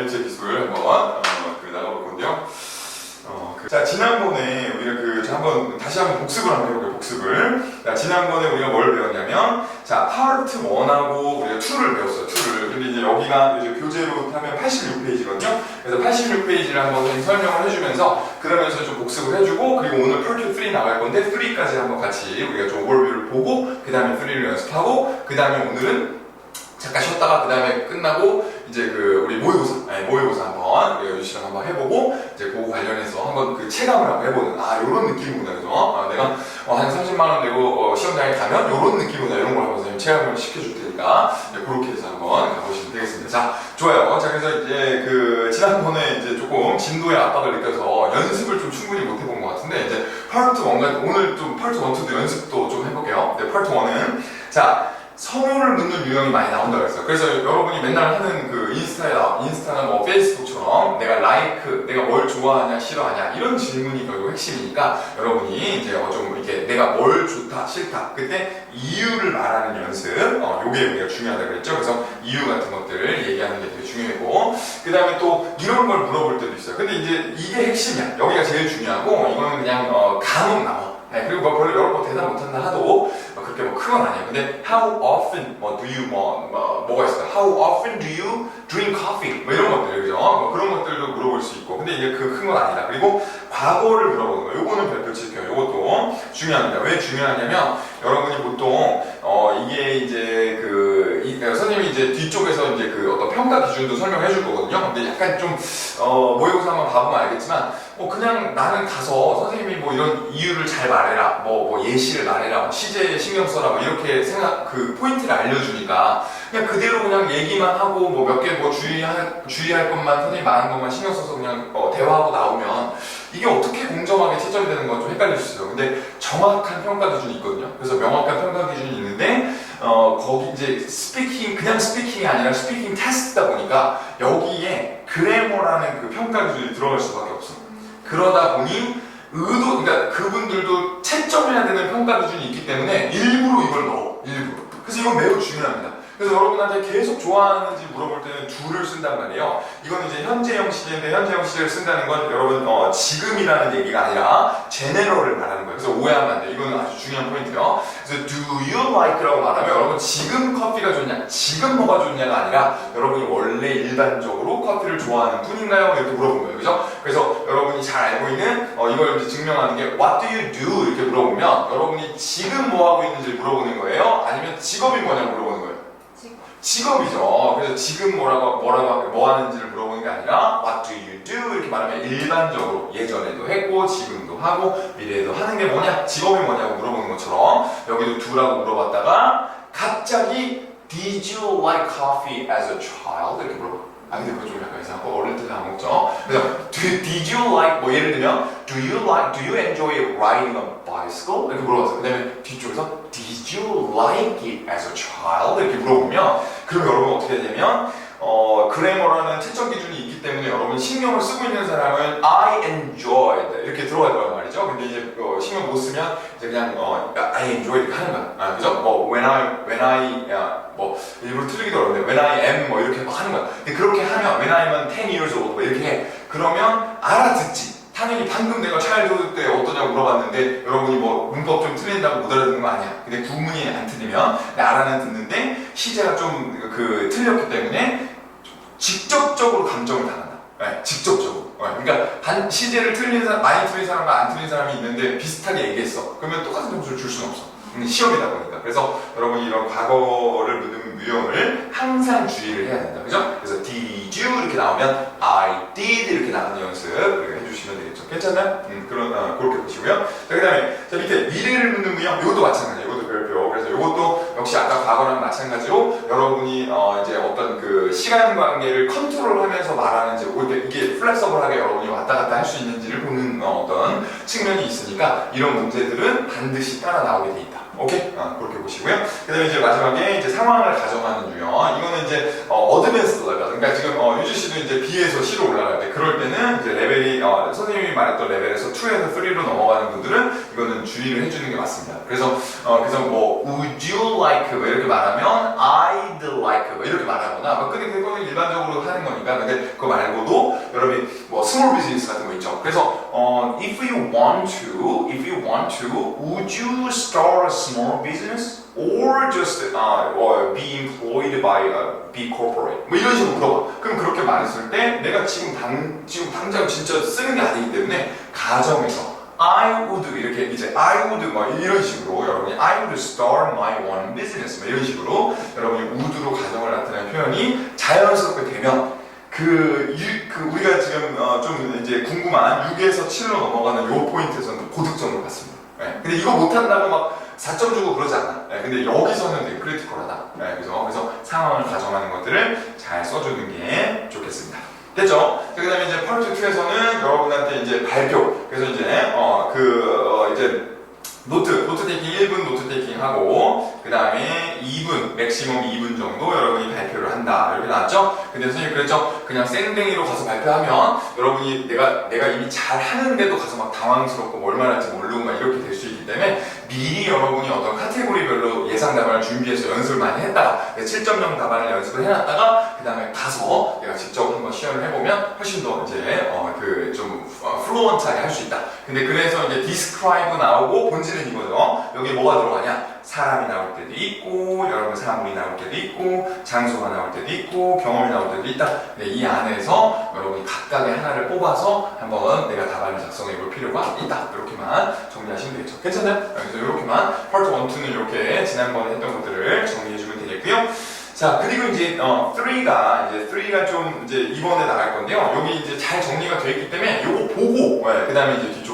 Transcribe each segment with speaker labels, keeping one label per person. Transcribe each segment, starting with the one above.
Speaker 1: 자율주행 기술 한번 나가볼 건데요. 자, 지난번에 우리가 다시 한번 복습을 한번 해볼게요. 복습을. 자, 지난번에 우리가 뭘 배웠냐면, 자, 파트 1하고 우리가 2를 배웠어요. 2를. 근데 이제 여기가 이제 교재로 하면 86페이지거든요. 그래서 86페이지를 한번 설명을 해주면서, 그러면서 좀 복습을 해주고, 그리고 오늘 파트 3 나갈 건데, 3까지 한번 같이 우리가 좀 오버뷰를 보고, 그 다음에 3를 연습하고, 그 다음에 오늘은 잠깐 쉬었다가 그 다음에 끝나고 이제 우리 모의고사 한번 우리가 유시랑 한번 해보고 이제 그거 관련해서 한번 그 체감을 한번 해보는 요런 느낌이구나. 그죠? 내가 한 30만 원 내고 시험장에 가면 요런 느낌이구나. 이런 걸 한번 선생님 체감을 시켜줄 테니까 이제 그렇게 해서 한번 가보시면 되겠습니다. 자, 좋아요. 자, 그래서 이제 지난번에 이제 조금 진도의 압박을 느껴서 연습을 좀 충분히 못 해본 것 같은데 이제 파트 1과 오늘 좀 파트 1, 2도 연습도 좀 해볼게요. 네, 파트 1은 자, 성호를 묻는 유형이 많이 나온다고 했어요. 그래서 여러분이 맨날 하는 그 인스타나 뭐 페이스북처럼 내가 내가 뭘 좋아하냐, 싫어하냐, 이런 질문이 결국 핵심이니까 여러분이 이제 좀 이렇게 내가 뭘 좋다, 싫다, 그때 이유를 말하는 연습, 요게 우리가 중요하다고 그랬죠. 그래서 이유 같은 것들을 얘기하는 게 되게 중요하고, 그 다음에 또 이런 걸 물어볼 때도 있어요. 근데 이제 이게 핵심이야. 여기가 제일 중요하고, 이거는 그냥 간혹 나와. 네, 그리고 뭐 별로 여러 번 대답 못한다 하도 그렇게 뭐 큰 건 아니에요. 근데 how often do you 뭐가 있어요? How often do you drink coffee? 뭐 이런 것들, 그죠? 뭐 그런 것들도 물어볼 수 있고. 근데 이게 큰 건 아니다. 그리고 과거를 물어보는 거. 요거는 별표 칠게요. 요것도 중요합니다. 왜 중요하냐면 여러분이 보통 이게 이제 선생님이 이제 뒤쪽에서 이제 어떤 평가 기준도 설명해 줄 거거든요. 근데 약간 좀 모의고사 한번 봐보면 알겠지만 그냥 나는 가서 선생님이 뭐 이런 이유를 잘 말해라, 뭐 예시를 말해라, 뭐 시제에 신경 써라, 뭐 이렇게 포인트를 알려주니까 그냥 그대로 그냥 얘기만 하고 뭐 몇 개 뭐 주의할 것만 선생님 말한 것만 신경 써서 그냥 대화하고 나오면 이게 어떻게 공정하게 채점이 되는 건 좀 헷갈릴 수 있어요. 근데 정확한 평가 기준이 있거든요. 그래서 명확한 평가 기준이 있는데 거기 이제 그냥 스피킹이 아니라 스피킹 테스트다 보니까 여기에 그래머라는 그 평가 기준이 들어갈 수밖에 없어. 그러다 보니 그러니까 그분들도 채점해야 되는 평가 기준이 있기 때문에 일부러 이걸 넣어. 일부러. 그래서 이건 매우 중요합니다. 그래서 여러분한테 계속 좋아하는지 물어볼 때는 do를 쓴단 말이에요. 이건 이제 현재형 시제인데 현재형 시제를 쓴다는 건 여러분 지금이라는 얘기가 아니라 general을 말하는 거예요. 그래서 오해하면 안 돼요. 이거는 아주 중요한 포인트예요. 그래서 do you like라고 말하면 여러분 지금 커피가 좋냐, 지금 뭐가 좋냐가 아니라 여러분이 원래 일반적으로 커피를 좋아하는 분인가요? 이렇게 물어본 거예요. 그죠? 그래서 여러분이 잘 알고 있는 이걸 이제 증명하는 게 what do you do? 이렇게 물어보면 여러분이 지금 뭐 하고 있는지 물어보는 거예요? 아니면 직업이 뭐냐고 물어보는 거예요? 직업이죠. 그래서 지금 뭐 하는지를 물어보는 게 아니라 what do you do? 이렇게 말하면 일반적으로 예전에도 했고 지금도 하고 미래에도 하는 게 뭐냐? 직업이 뭐냐고 물어보는 것처럼 여기도 do라고 물어봤다가 갑자기 did you like coffee as a child? 이렇게 물어봐. 근데 그거 좀 약간 이상하고 어릴 때는 안 먹죠. 그래서 did you like 뭐 예를 들면 do you enjoy riding a bicycle? 이렇게 물어봤어요. 그 다음에 뒤쪽에서 did you like it as a child? 이렇게 물어보면 그럼 여러분 어떻게 되냐면 그래머라는 채점 기준이 있기 때문에 여러분 신경을 쓰고 있는 사람은 I enjoyed 이렇게 들어갈 거란 말이죠. 근데 이제 신경 못 쓰면 이제 그냥 I enjoy 이렇게 하는 거야. 그죠? 뭐 when I 뭐 일부러 틀리기도 어려운데 when I am 뭐 이렇게 막 하는 거야. 근데 그렇게 하면 when I'm 10 years old 뭐 이렇게 해. 그러면 알아듣지. 당연히 방금 내가 차일드후드 때 어떠냐고 물어봤는데 여러분이 뭐 문법 좀 틀린다고 못 알아듣는 거 아니야. 근데 구문이 안 틀리면 알아는 듣는데 시제가 좀 틀렸기 때문에 직접적으로 감정을 당한다. 네, 직접적으로. 그러니까 시제를 많이 틀린 사람과 안 틀린 사람이 있는데 비슷하게 얘기했어. 그러면 똑같은 점수를 줄 수는 없어. 시험이다 보니까. 그래서 여러분이 이런 과거를 묻는 유형을 항상 주의를 해야 된다. 그죠? 그래서 did you 이렇게 나오면 I did 이렇게 나가는 연습 해주시면 되겠죠. 괜찮나요? 그렇게 보시고요. 자, 그 다음에 밑에 미래를 묻는 유형, 이것도 마찬가지예요. 이것도 별표. 그래서 이것도 역시 아까 과거랑 마찬가지로 여러분이 이제 어떤 시간 관계를 컨트롤하면서 말하는지 이게 플렉서블하게 여러분이 왔다 갔다 할 수 있는지를 보는 어떤 측면이 있으니까 이런 문제들은 반드시 따라 나오게 돼 있다. 오케이? 그렇게 보시고요. 그 다음에 이제 마지막에 이제 상황을 가정하는 유형. 이거는 이제 어드밴스드 레벨. 그러니까 지금 유지 씨도 이제 B에서 C로 올라갈 때 그럴 때는 이제 레벨이 선생님이 말했던 레벨에서 2에서 3로 넘어가는 분들은 이거는 주의를 해주는 게 맞습니다. 그래서 뭐 would you like 뭐 이렇게 말하면 I I'd like 뭐 이렇게 말하거나 뭐 근데 그거는 일반적으로 하는 거니까 근데 그거 말고도 여러분이 뭐 스몰 비즈니스 같은 거 있죠. 그래서 if you want to, would you start a small business or just be employed by a big corporate? 뭐 이런 식으로 물어봐. 그럼 그렇게 말했을 때 내가 지금 당장 진짜 쓰는 게 아니기 때문에 가정에서 I would 이렇게 이제 I would 뭐 이런 식으로 여러분이 I would start my own business 뭐 이런 식으로 여러분이 would로 가정을 나타내는 표현이 자연스럽게 되면 우리가 지금 좀 이제 궁금한 6에서 7로 넘어가는 요 포인트에서는 고득점을 받습니다. 네. 근데 이거 못한다고 막 4점 주고 그러지 않아. 네. 근데 여기서는 되게 크리티컬하다. 네. 그래서 상황을 가정하는 것들을 잘 써주는 게 좋겠습니다. 됐죠? 그 다음에 이제 파트 2에서는 여러분한테 이제 발표. 그래서 이제 이제 노트 테이킹 1분 노트 테이킹 하고 그 다음에 2분 맥시멈 2분 정도 여러분이 발표를 한다 이렇게 나왔죠? 근데 선생님이 그랬죠? 그냥 생댕이로 가서 발표하면 여러분이 내가 이미 잘 하는데도 가서 막 당황스럽고 뭘 말할지 모르고 막 이렇게 될 수 있기 때문에 미리 여러분이 어떤 카테고리별로 예상 답안을 준비해서 연습을 많이 했다가 7.0 답안을 연습을 해놨다가 그 다음에 가서 내가 직접 한번 시연을 해보면 훨씬 더 이제 좀 플루언트하게 할 수 있다. 근데 그래서 이제 describe 나오고 본질은 이거죠. 여기 뭐가 들어가냐? 사람이 나올 때도 있고 여러분 사물이 나올 때도 있고 장소가 나올 때도 있고 경험이 나올 때도 있다. 네, 이 안에서 여러분이 각각의 하나를 뽑아서 한번 내가 답안을 작성해 볼 필요가 있다. 이렇게만 정리하시면 되겠죠. 괜찮나요? 그래서 이렇게만 파트 1, 2는 이렇게 지난번에 했던 것들을 정리해 주면 되겠고요. 자, 그리고 이제 3가 좀 이제 이번에 나갈 건데요. 여기 이제 잘 정리가 되어 있기 때문에 요거 보고 그 다음에 이제 뒤쪽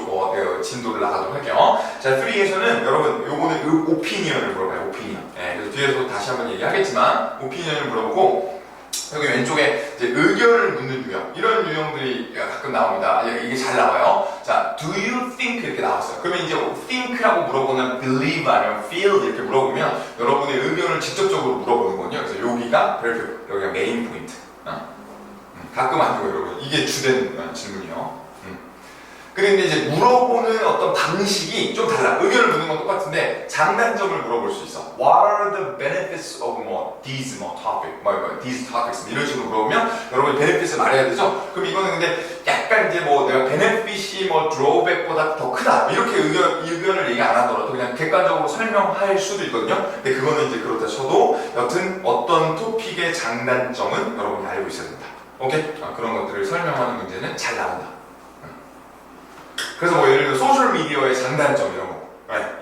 Speaker 1: 진도를 나가도록 할게요. 자, 3에서는 여러분 요거는 오피니언을 물어봐요. 오피니언. 그래서 뒤에서 다시 한번 얘기하겠지만 오피니언을 물어보고 여기 왼쪽에 이제 의견을 묻는 유형 이런 유형들이 가끔 나옵니다. 이게 잘 나와요. 자, do you think 이렇게 나왔어요. 그러면 이제 think라고 물어보는 believe 아니면 feel 이렇게 물어보면 여러분의 의견을 직접적으로 물어보는 거거든요. 그래서 여기가 메인 포인트. 가끔 아니고 여러분 이게 주된 질문이요. 그런데 이제 물어보는 어떤 방식이 좀 달라. 의견을 묻는 건 똑같은데 장단점을 물어볼 수 있어. What are the benefits of these topics? 이런 식으로 물어보면 여러분이 benefits을 말해야 되죠. 그럼 이거는 근데 약간 이제 내가 benefit이 drawback보다 더 크다 이렇게 의견을 얘기 안 하더라도 그냥 객관적으로 설명할 수도 있거든요. 근데 그거는 이제 그렇다 쳐도 여튼 어떤 토픽의 장단점은 여러분이 알고 있어야 된다. 오케이? 그런 것들을 설명하는 문제는 잘 나온다. 그래서 예를 들어 소셜미디어의 장단점 이런 거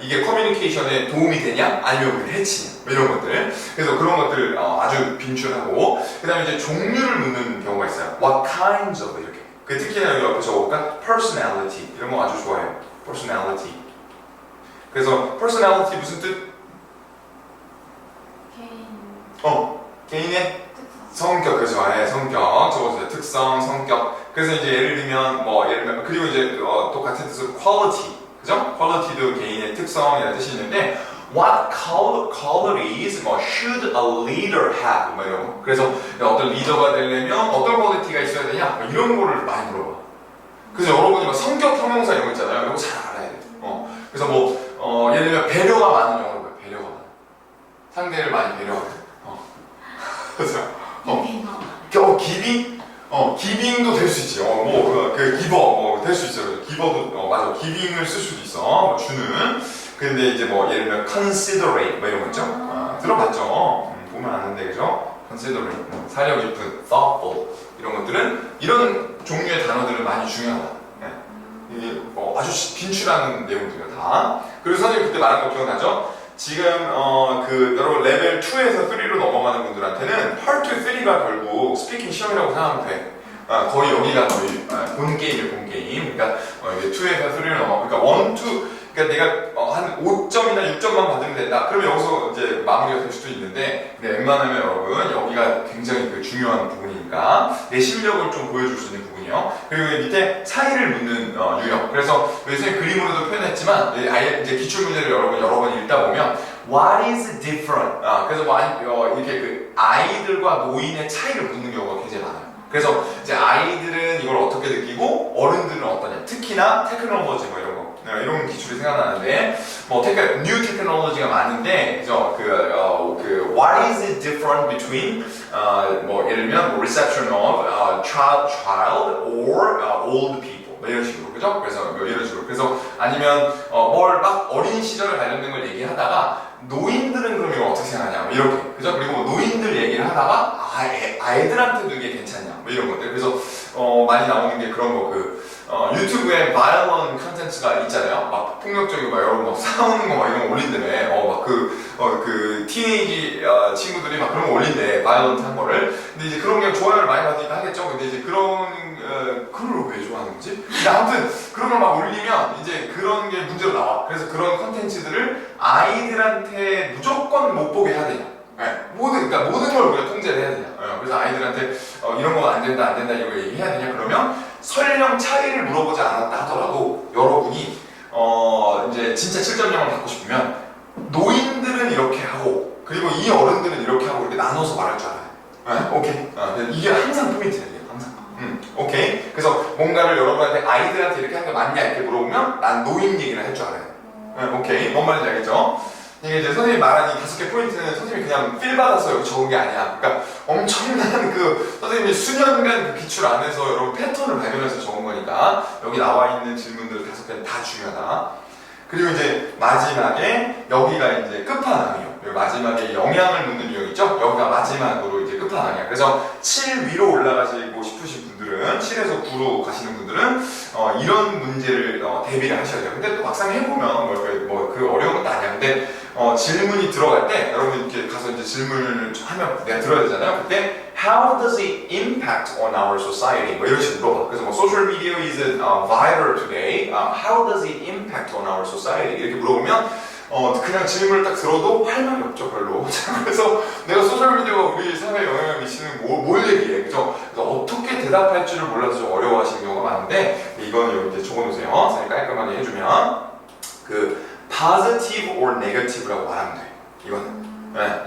Speaker 1: 이게 커뮤니케이션에 도움이 되냐 아니면 우리를 해치냐 이런 것들 그래서 그런 것들 아주 빈출하고 그 다음에 이제 종류를 묻는 경우가 있어요. What kinds of 이렇게 특히나 여기 앞에 적어볼까? Personality 이런 거 아주 좋아해요. Personality 그래서 personality 무슨 뜻? 개인의 성격, 그죠? 성격. 적어주세요. 특성, 성격. 그래서 이제 예를 들면, 그리고 이제 또 같은 뜻으로 quality. 그죠? quality도 개인의 특성이라는 뜻이 있는데, what qualities should a leader have? 이런 거. 그래서 어떤 리더가 되려면 어떤 퀄리티가 있어야 되냐? 이런 거를 많이 물어봐. 그래서 여러분이 성격 형용사 이런 거 있잖아요. 이거 잘 알아야 돼. 그래서 예를 들면 배려가 많은 영어로 뭐예요? 배려가 많아. 상대를 많이 배려하는. 그죠? 기빙도 될 수 있지. 기버, 될 수 있어요. 기버도, 맞아. 기빙을 쓸 수도 있어. 주는. 근데 이제 예를 들면, considerate, 이런 거 있죠? 들어봤죠? 보면 아는데, 그죠? considerate, 사려 깊은, thoughtful, 이런 것들은, 이런 종류의 단어들은 많이 중요하다. 이게 아주 빈출하는 내용들이에요, 다. 그리고 선생님 그때 말한 거 기억나죠? 지금 여러분 레벨 2에서 3로 넘어가는 분들한테는 파트 3가 결국 스피킹 시험이라고 생각하면 돼. 거의 여기가 거의 본 게임. 그러니까 이게 2에서 3로 넘어. 그러니까 1, 2. 그러니까 내가 한 5점이나 6점만 받으면 된다. 그러면 여기서 이제 마무리가 될 수도 있는데, 근데 웬만하면 여러분 여기가 굉장히 중요한 부분이니까 내 실력을 좀 보여줄 수 있는 부분이요. 그리고 밑에 차이를 묻는 유형. 그래서 선생님 그림으로도 표현했지만 아예 이제 기출 문제를 여러 번 읽다 보면 What is different? 그래서 이렇게 아이들과 노인의 차이를 묻는 경우가 굉장히 많아요. 그래서 이제 아이들은 이걸 어떻게 느끼고 어른들은 어떠냐. 특히나 테크놀로지 이런 거. 이런 기술이 생각나는데 뭐 new 테크놀로지가 많은데 그죠? what is it different between 뭐 예를 들면 reception of child or old people 뭐 이런 식으로 그죠? 그래서 뭐 이런 식으로 그래서 아니면 뭘 막 어린 시절에 관련된 걸 얘기하다가 노인들은 그럼 이거 어떻게 생각하냐 뭐 이렇게 그죠? 그리고 뭐 노인들 얘기를 하다가 아이들한테도 이게 괜찮냐 뭐 이런 것들 그래서 많이 나오는 게 그런 거 유튜브에 violent 컨텐츠가 있잖아요. 막 폭력적이고 막 여러분 막 싸우는 거 막 이런 거 올린다며. 그 티네이지 친구들이 막 그런 거 올린대. violent 한 거를. 근데 이제 그런 게 좋아요를 많이 받으니까 하겠죠. 근데 이제 그런 그걸 왜 좋아하는 거지? 근데 아무튼 그런 걸 막 올리면 이제 그런 게 문제로 나와. 그래서 그런 컨텐츠들을 아이들한테 무조건 못 보게 해야 되냐. 그러니까 모든 걸 우리가 통제를 해야 되냐. 그래서 아이들한테 이런 건 안 된다 이거 얘기해야 되냐 그러면 설령 차이를 물어보지 않았다 하더라도 여러분이 이제 진짜 7.0을 받고 싶으면 노인들은 이렇게 하고 그리고 이 어른들은 이렇게 하고 이렇게 나눠서 말할 줄 알아요. 오케이. 이게 항상 포인트예요. 항상. 오케이. 그래서 뭔가를 여러분한테 아이들한테 이렇게 하는 게 맞냐 이렇게 물어보면 난 노인 얘기를 할 줄 알아요. 오케이. 뭔 말인지 알겠죠? 이게 이제 선생님이 말한 이 5개 포인트는 선생님이 그냥 필 받아서 여기 적은 게 아니야. 그러니까 엄청난 선생님이 수년간 그 기출 안에서 여러분 패턴을 발견해서 적은 거니까 여기 나와 있는 질문들 5개는 다 중요하다. 그리고 이제 마지막에 여기가 이제 끝판왕이에요. 여기 마지막에 영양을 묻는 유형 있죠? 여기가 마지막으로 이제 끝판왕이야. 그래서 7 위로 올라가시고 싶으신 분들은 7에서 9로 가시는 분들은 이런 문제를 대비를 하셔야 돼요. 근데 또 막상 해보면 그 어려운 것도 아니야. 근데 질문이 들어갈 때 여러분 이렇게 가서 이제 질문을 하면 내가 들어야 되잖아요. 그때 How does it impact on our society? 뭐 이런 식으로 물어봐. 그래서 뭐 social media is viral today. How does it impact on our society? 이렇게 물어보면 그냥 질문을 딱 들어도 할 말이 없죠 별로. 그래서 내가 소셜미디어가 우리 사회에 영향을 미치는 뭘 얘기해. 그죠? 그래서 어떻게 대답할 줄을 몰라서 좀 어려워하시는 경우가 많은데 이거는 여기 이제 적어놓으세요. 선생님 깔끔하게 해주면 positive or negative라고 말하면 돼.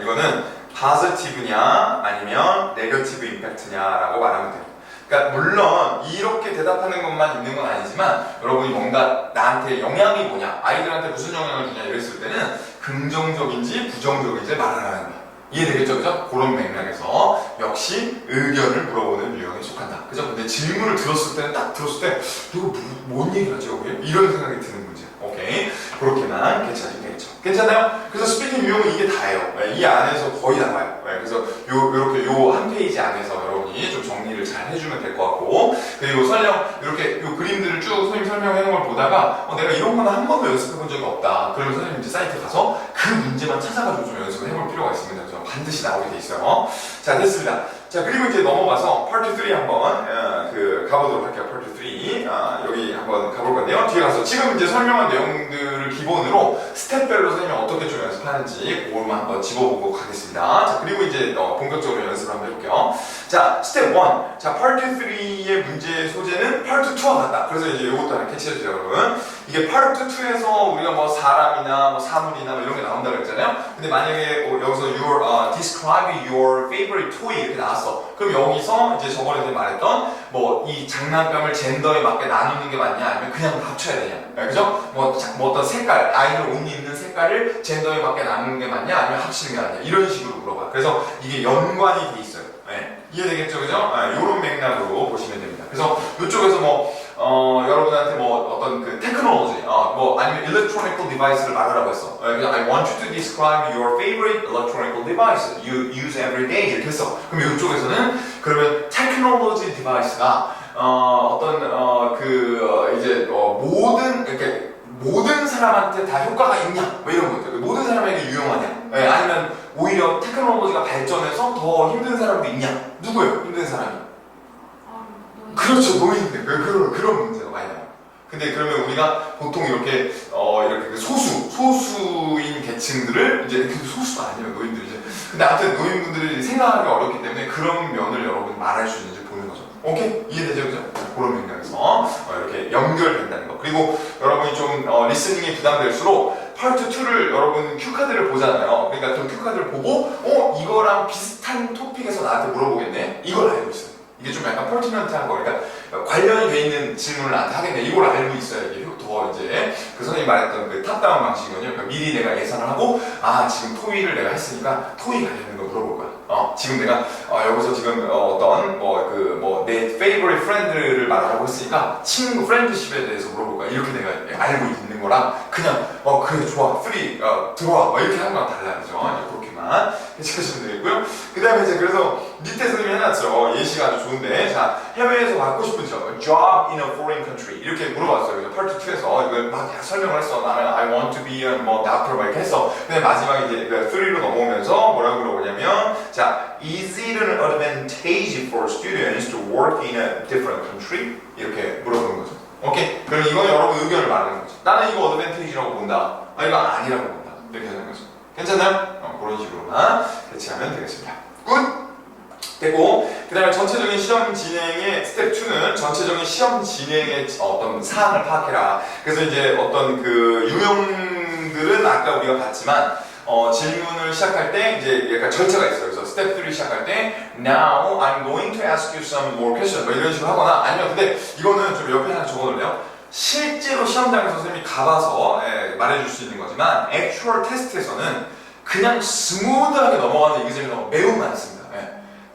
Speaker 1: 이거는 positive냐 아니면 negative impact냐라고 말하면 돼요. 그러니까 물론 이렇게 대답하는 것만 있는 건 아니지만 여러분이 뭔가 나한테 영향이 뭐냐 아이들한테 무슨 영향을 주냐 이랬을 때는 긍정적인지 부정적인지 말을 하는 거야. 이해되겠죠? 그죠? 그런 맥락에서 역시 의견을 물어보는 유형에 속한다. 그죠? 근데 질문을 들었을 때는 딱 들었을 때 이거 뭔 얘기를 하지 여기? 이런 생각이 드는 문제. 오케이. 그렇게만 괜찮으면 되겠죠. 괜찮아요? 그래서 스피킹 유형은 이게 다예요. 이 안에서 거의 나와요. 그래서 이렇게 한 페이지 안에서 여러분이 좀 정리를 잘 해주면 될 것 같고 그리고 설령 이렇게 그림들을 쭉 선생님 설명해 놓은 걸 보다가 내가 이런 거는 한 번도 연습해 본 적이 없다. 그러면 선생님 이제 사이트 가서 그 문제만 찾아가지고 좀 연습을 해볼 필요가 있습니다. 그래서 반드시 나오게 돼 있어요. 자, 됐습니다. 자, 그리고 이제 넘어가서 파트 3 한번 가보도록 할게요. 파트 3 여기 한번 가볼 건데요. 뒤에 가서 지금 이제 설명한 내용들을 기본으로 스텝별로 선생님이 어떻게 좀 연습하는지 그것만 한번 집어보고 가겠습니다. 자, 그리고 이제 본격적으로 연습을 한번 해볼게요. 자, 스텝 1. 자, 파트 3의 문제 소재는 파트 2와 같다. 그래서 이제 이것도 하나 캐치해주세요, 여러분. 이게 파트 2에서 우리가 뭐 사람이나 뭐 사물이나 뭐 이런 게 나온다고 했잖아요. 근데 만약에 여기서 describe your favorite toy 이렇게 나왔어. 그럼 여기서 이제 저번에 말했던 뭐 이 장난감을 젠더에 맞게 나누는 게 맞냐 아니면 그냥 합쳐야 되냐. 그죠? 뭐 어떤 색깔, 아이들 옷 입는 색깔을 젠더에 맞게 나누는 게 맞냐 아니면 합치는 게 맞냐. 이런 식으로 물어봐. 그래서 이게 연관이 돼 있어요. 이해되겠죠? 그죠? 이런 맥락으로 보시면 됩니다. 그래서 이쪽에서 여러분한테 어떤 그 테크놀로지, 아니면 electronic device를 말하라고 했어. 그냥 I want you to describe your favorite electronic device you use every day 이렇게 했어. 그럼 이쪽에서는 그러면 technology device가 모든 사람한테 다 효과가 있냐? 뭐 이런 것들. 모든 사람에게 유용하냐? 아니면 오히려 테크놀로지가 발전해서 더 힘든 사람도 있냐? 누구예요? 힘든 사람이? 그렇죠, 노인들. 그런 문제가 많이 나와요. 근데 그러면 우리가 보통 이렇게 소수인 계층들을 이제 소수가 아니에요, 노인들 이제. 근데 아무튼 노인분들이 생각하기 어렵기 때문에 그런 면을 여러분이 말할 수 있는지 보는 거죠. 오케이? 이해되죠? 그죠? 그런 맥락에서 이렇게 연결된다는 거. 그리고 여러분이 좀 리스닝이 부담될수록 파트 2를 여러분 큐카드를 보잖아요. 그러니까 좀 큐카드를 보고 이거랑 비슷한 토픽에서 나한테 물어보겠네. 이걸 알고 있어요. 이게 좀 약간 퍼티넌트한 거. 그러니까 관련이 돼 있는 질문을 나한테 하겠네. 이걸 알고 있어야 이게 더 더 이제 그 선생님이 말했던 그 탑다운 방식이거든요. 그러니까 미리 내가 예상을 하고 지금 토의를 내가 했으니까 토의 관련된 거 물어볼 거야. 지금 내가 여기서 지금 어떤 내 favorite friend를 말하라고 했으니까 친구 프렌드십에 대해서 물어볼 거야. 이렇게 내가 알고 있는 거랑 그냥 그래 좋아 free 들어와 이렇게 하는 거랑 달라요. 그죠? 그렇게만 해주시면 되겠고요. 그 다음에 이제 그래서 밑에 선생님이 해놨죠. 예시가 아주 좋은데 자 해외에서 갖고 싶은 job in a foreign country 이렇게 물어봤어요. 그래서 part 2에서 이걸 막 설명을 했어. 나는 I want to be a doctor 막 이렇게 했어. 근데 마지막에 이제 3로 넘어오면서 뭐라고 물어보냐면 자 is it an advantage for students to work in a different country? 이렇게 물어보는 거죠. 오케이? 그럼 이건 여러분 의견을 말하는 거죠. 나는 이거 어드밴티지라고 본다. 이거 아니라고 본다. 이렇게 하는 거죠. 괜찮나요? 그런 식으로만 대체하면 되겠습니다. 굿! 됐고, 그 다음에 전체적인 시험 진행의 스텝 2는 전체적인 시험 진행의 어떤 사항을 파악해라. 그래서 이제 어떤 그 유형들은 아까 우리가 봤지만 질문을 시작할 때 이제 약간 절차가 있어요. 그래서 스텝 3 시작할 때 Now I'm going to ask you some more questions 뭐 이런 식으로 하거나 아니면 근데 이거는 좀 옆에 하나 적어놓을래요. 실제로 시험장에서 선생님이 가봐서 말해줄 수 있는 거지만 액츄얼 테스트에서는 그냥 스무드하게 넘어가는 이기점이 매우 많습니다.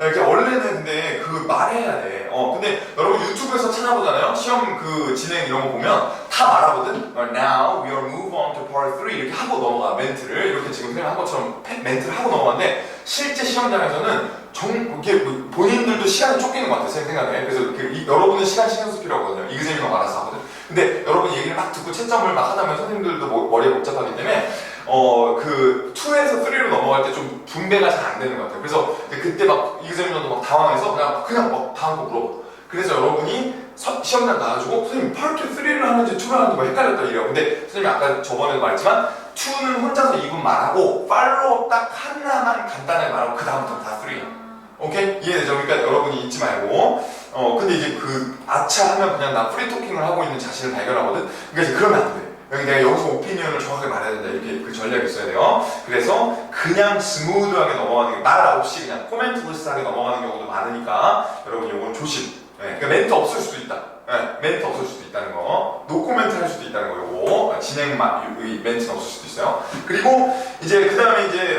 Speaker 1: 이렇게 원래는 근데 그 말해야 돼. 근데 여러분 유튜브에서 찾아보잖아요. 시험 그 진행 이런 거 보면 다 말하거든. Now we will move on to part 3 이렇게 하고 넘어가 멘트를 이렇게 지금 선생님 한 것처럼 멘트를 하고 넘어가는데 실제 시험장에서는 이렇게 본인들도 시간이 쫓기는 것 같아요. 제 생각에. 그래서 여러분은 시간 신경 쓸 필요 없거든요. 이그잼이가 알아서 하거든. 근데 여러분 얘기를 막 듣고 채점을 막 하다 보면 선생님들도 머리가 복잡하기 때문에 그 2에서 3로 넘어갈 때 좀 분배가 잘 안 되는 것 같아요. 그래서 그때 막 이그잼이도 막 당황해서 그냥 막 다음 거 물어봐. 그래서 여러분이 시험장 가가지고 선생님 파트 3를 하는지 2를 하는지 뭐 헷갈렸다 이래요. 근데 선생님이 아까 저번에도 말했지만 2는 혼자서 2분 말하고 팔로우 딱 하나만 간단하게 말하고 그 다음부터 다 3야. 오케이? 이해되죠? 그러니까 여러분이 잊지 말고 근데 이제 그 아차 하면 그냥 나 프리토킹을 하고 있는 자신을 발견하거든? 그러니까 이제 그러면 안 돼. 내가 여기서 오피니언을 정확하게 말해야 된다 이렇게 그 전략이 있어야 돼요. 그래서 그냥 스무드하게 넘어가는 게 말 없이 그냥 코멘트리스하게 넘어가는 경우도 많으니까 여러분 이건 조심. 그러니까 멘트 없을 수도 있다. 멘트 없을 수도 있다는 거. 노코멘트 할 수도 있다는 거. 요거 진행 멘트는 없을 수도 있어요. 그리고 이제 그 다음에 이제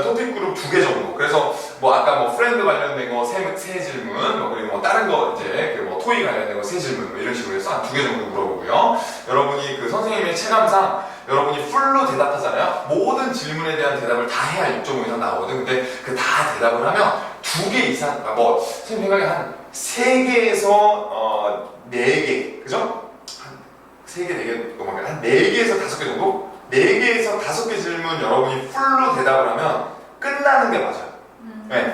Speaker 1: 토픽 그룹 2개 정도. 그래서 뭐 아까 뭐 프렌드 관련된 거 세 질문, 그리고 뭐 다른 거 이제 그 뭐 토익 관련된 거 세 질문 뭐 이런 식으로 해서 한 2개 정도 물어보고요. 여러분이 그 선생님의 체감상 여러분이 풀로 대답하잖아요. 모든 질문에 대한 대답을 다 해야 6.5 이상 나오거든. 근데 그 다 대답을 하면 2개 이상, 뭐 선생님 생각에 한 3개에서 4개, 그죠? 한 3개, 4개 넘어가요. 한 4개에서 5개 정도? 4개에서 5개 질문 여러분이 풀로 대답을 하면 끝나는 게 맞아요.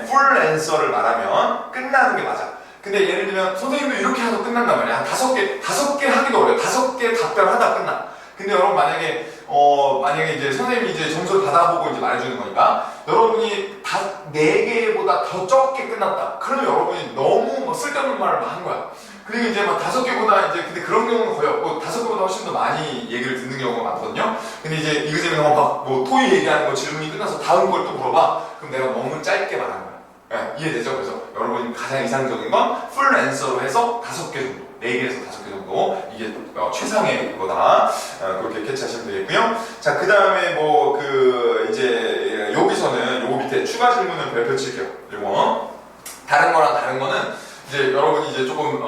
Speaker 1: 풀 앤서를 말하면 끝나는 게 맞아. 근데 예를 들면 선생님도 이렇게 하도 끝난단 말이야. 한 5개 하기도 어려워. 5개 답변하다 끝나. 근데 여러분 만약에 이제 선생님이 이제 점수를 받아보고 이제 말해주는 거니까 여러분이 4개보다 더 적게 끝났다. 그러면 여러분이 너무 막 쓸데없는 말을 막 한 거야. 그리고 이제 막 5개보다 이제 근데 그런 경우는 거의 없고 5개보다 훨씬 더 많이 얘기를 듣는 경우가 많거든요. 근데 이제 이그잼이 막뭐 토익 얘기하는 거 질문이 끝나서 다음 걸 또 물어봐. 그럼 내가 너무 짧게 말한 거야. 이해되죠? 그래서 여러분이 가장 이상적인 건 풀 앤서로 해서 5개 정도. 4개에서 5개 정도 이게 최상의 거다. 그렇게 캐치하시면 되겠고요. 자, 그 다음에 뭐 이제 여기서는 요거 밑에 추가 질문을 별표 칠게요. 요거 다른 거는 이제 여러분이 이제 조금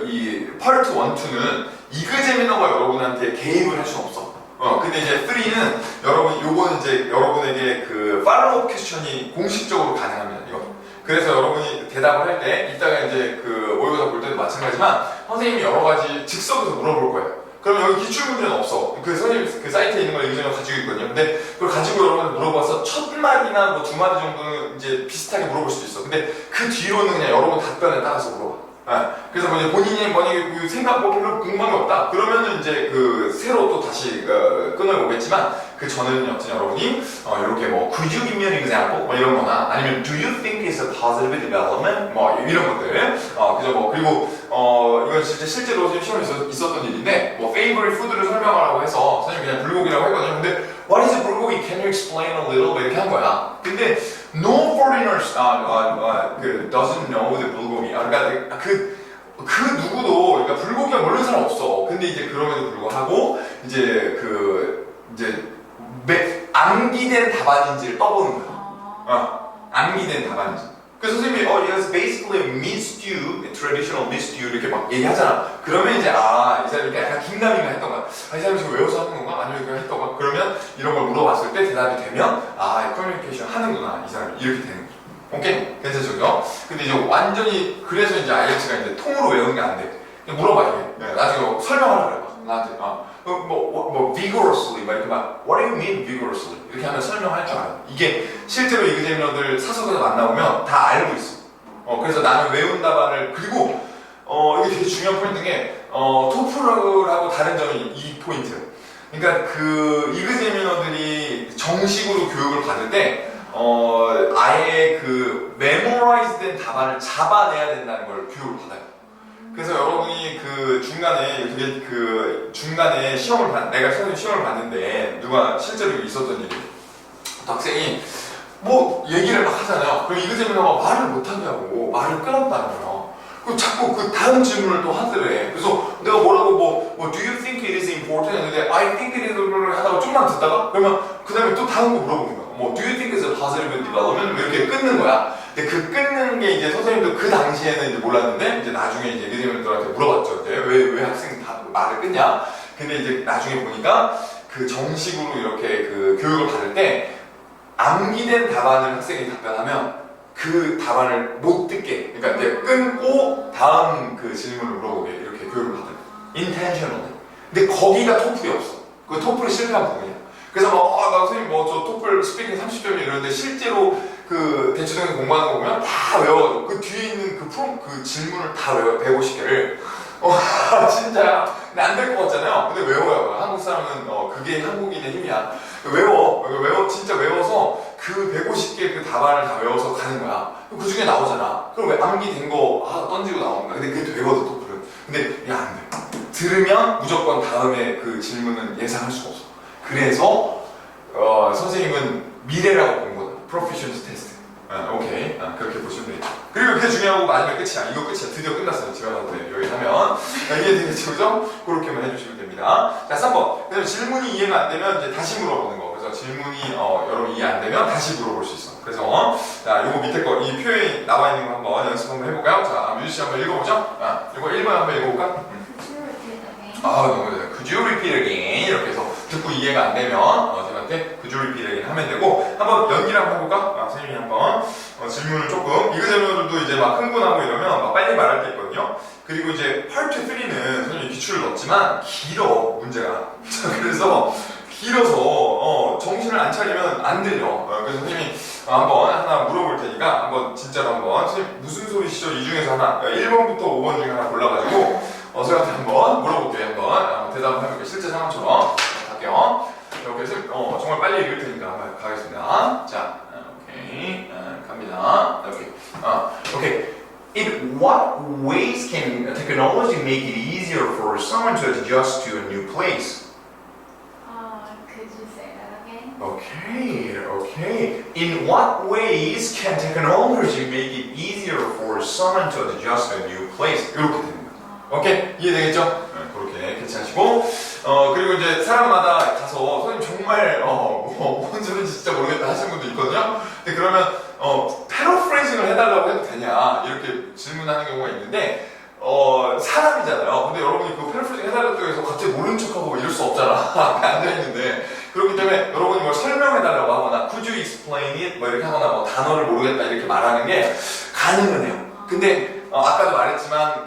Speaker 1: 이 파트 1, 2는 이그제미너가 여러분한테 개입을 할 수는 없어. 근데 이제 3는 요거는 이제 여러분에게 그 팔로우 퀘스천이 공식적으로 가능합니다. 이거. 그래서 여러분이 대답을 할 때 이따가 이제 그 모의고사 볼 때도 마찬가지지만 선생님이 여러 가지 즉석에서 물어볼 거예요. 그럼 여기 기출문제는 없어. 그 선생님 그 사이트에 있는 걸 이그제미너가 가지고 있거든요. 근데 그걸 가지고 여러분한테 물어봐서 첫 마디나 뭐 2마디 정도는 이제 비슷하게 물어볼 수도 있어. 근데 그 뒤로는 그냥 여러분 답변에 따라서 물어봐. 그래서 뭐 이제 본인이 만약에 그 생각 뭐 별로 궁금한 게 없다 그러면은 이제 그 새로 또 다시 끈을 오겠지만 그 전에는 여튼 여러분이 이렇게 뭐 could you give me an example 뭐 이런 거나 아니면 do you think it's a positive development 뭐 이런 것들 그죠 뭐 그리고 이건 진짜 실제로 시험에 있었던 일인데 뭐 favorite food를 설명하라고 해서 선생님이 그냥 불고기라고 했거든요. 근데 what is a 불고기? Can you explain a little? 뭐 이렇게 한 거야. 근데 no foreigners doesn't know the 불고기. 그러니까 그 누구도 그러니까 불고기가 모르는 사람 없어. 근데 이제 그럼에도 불구하고 이제 암기된 답안인지를 떠보는 거야. 암기된 답안인지. 그래서 선생님이 it's basically a meat stew, a traditional meat stew 이렇게 막 얘기하잖아. 그러면 이제 이 사람이 약간 긴가민가 했던 거야. 이 사람이 지금 외워서 하는 건가? 아니면 그냥 했던 거야? 그러면 이런 걸 물어봤을 때 대답이 되면 커뮤니케이션 하는구나 이 사람이 이렇게 되는 거죠. 오케이? 괜찮죠? 근데 이제 완전히 그래서 이제 IELTS가 이제 통으로 외우는 게 안 돼. 그냥 물어봐 이게. 나중에 설명하라 그래. 나한테 vigorously 막 이렇게 막 what do you mean vigorously 이렇게 하면 설명할 줄 알아. 이게 실제로 이그제미너들 사석에서 만나보면 다 알고 있어. 그래서 나는 외운 답안을 그리고 이게 되게 중요한 포인트인 게 토플하고 다른 점이 이 포인트. 그러니까 그 이그제미너들이 정식으로 교육을 받을 때 아예 그 메모라이즈된 답안을 잡아내야 된다는 걸 교육을 받아요. 그래서 여러분이 그 중간에 내가 시험을 봤는데 누가 실제로 있었던 일이 학생이 뭐 얘기를 막 하잖아요. 그럼 이그제미너가 말을 못하게 하고 말을 끊었다는 거예요. 그럼 자꾸 그 다음 질문을 또 하더래. 그래서 내가 뭐라고 do you think it is important? 했는데 I think it is 하다가 좀만 듣다가 그러면 그 다음에 또 다음 거 물어보는 거야. do you think it's a positive development? 이렇게 끊는 거야. 근데 그 끊는 게 이제 선생님도 그 당시에는 이제 몰랐는데 이제 나중에 이제 이그제미너들한테 물어봤죠. 이제 왜 학생이 다 말을 끊냐? 근데 이제 나중에 보니까 그 정식으로 이렇게 그 교육을 받을 때 암기된 답안을 학생이 답변하면 그 답안을 못 듣게, 그러니까 이제 끊고 다음 그 질문을 물어보게 이렇게 교육을 받아요. intentionally. 근데 거기가 토플이 없어. 그 토플이 실패한 부분이야. 그래서 나 선생님 저 토플 스피킹 30점이 이러는데 실제로 그 대치동에서 공부하는 거 보면 다 외워가지고 그 뒤에 있는 그 질문을 다 외워 150개를 진짜 근데 안 될 것 같잖아요. 근데 외워요. 한국 사람은 그게 한국인의 힘이야. 외워 진짜 외워서 그 150개 그 답안을 다 외워서 가는 거야. 그 중에 나오잖아. 그럼 왜 암기된 거 던지고 나오는 거야. 근데 그게 되거든 토플은. 근데 이게 안 돼. 들으면 무조건 다음에 그 질문은 예상할 수가 없어. 그래서 선생님은 미래라고 본 거다. Proficiency Test. 오케이. 그렇게 보시면 되죠. 그리고 그게 중요하고 마지막 끝이야. 이거 끝이야. 드디어 끝났어요. 집에 가서 여기 하면. 이해되겠죠? 그죠? 그렇게만 해주시면 됩니다. 자, 3번. 그다음에 질문이 이해가 안 되면 이제 다시 물어보는 거. 그래서 질문이 여러분 이해 안 되면 다시 물어볼 수 있어. 그래서 자, 요거 밑에 거, 이 표현이 나와 있는 거 한번 연습 한번 해볼까요? 자, 뮤지 씨 한번 읽어보죠. 이거 1번 한번 읽어볼까? 너무 좋아요. Could you repeat again? 이렇게 해서 듣고 이해가 안 되면 선생님한테 could you repeat again 하면 되고 한번 연기를 한번 해볼까? 선생님이 한번 질문을 조금 이그제미너들도 이제 막 흥분하고 이러면 막 빨리 말할 때 있거든요. 그리고 이제 파트 3는 선생님이 기출을 넣었지만 길어 문제가. 그래서 길어서 정신을 안 차리면 안 들려. 그래서 선생님이 한번 하나 물어볼 테니까 한번 진짜로 한번 선생님 무슨 소리시죠? 이 중에서 하나 1번부터 5번 중에 하나 골라가지고 저한테 한번 물어볼게요. 한번 대답을 해볼게요. 실제 상황처럼 갈게요. 이렇게 해서 정말 빨리 읽을 테니까 한번 가겠습니다. 자, 오케이, 갑니다. 오케이. In what ways can technology make it easier for someone to adjust to a new place?
Speaker 2: Could you say that again?
Speaker 1: Okay. In what ways can technology make it easier for someone to adjust to a new place? 이렇게 됩니다. 오케이? 이해되겠죠? 그렇게 캐치하시고 그리고 이제 사람마다 가서 선생님 정말 뭔 소리인지 진짜 모르겠다 하시는 분도 있거든요. 근데 그러면 패러프레이징을 해달라고 해도 되냐 이렇게 질문하는 경우가 있는데 사람이잖아요. 근데 여러분이 그 패러프레이징 해달라고 해서 갑자기 모른 척하고 이럴 수 없잖아. 앞에 앉아있는데 그렇기 때문에 여러분이 뭘 설명해달라고 하거나 could you explain it? 뭐 이렇게 하거나 뭐 단어를 모르겠다 이렇게 말하는 게 가능은 해요. 근데 아까도 말했지만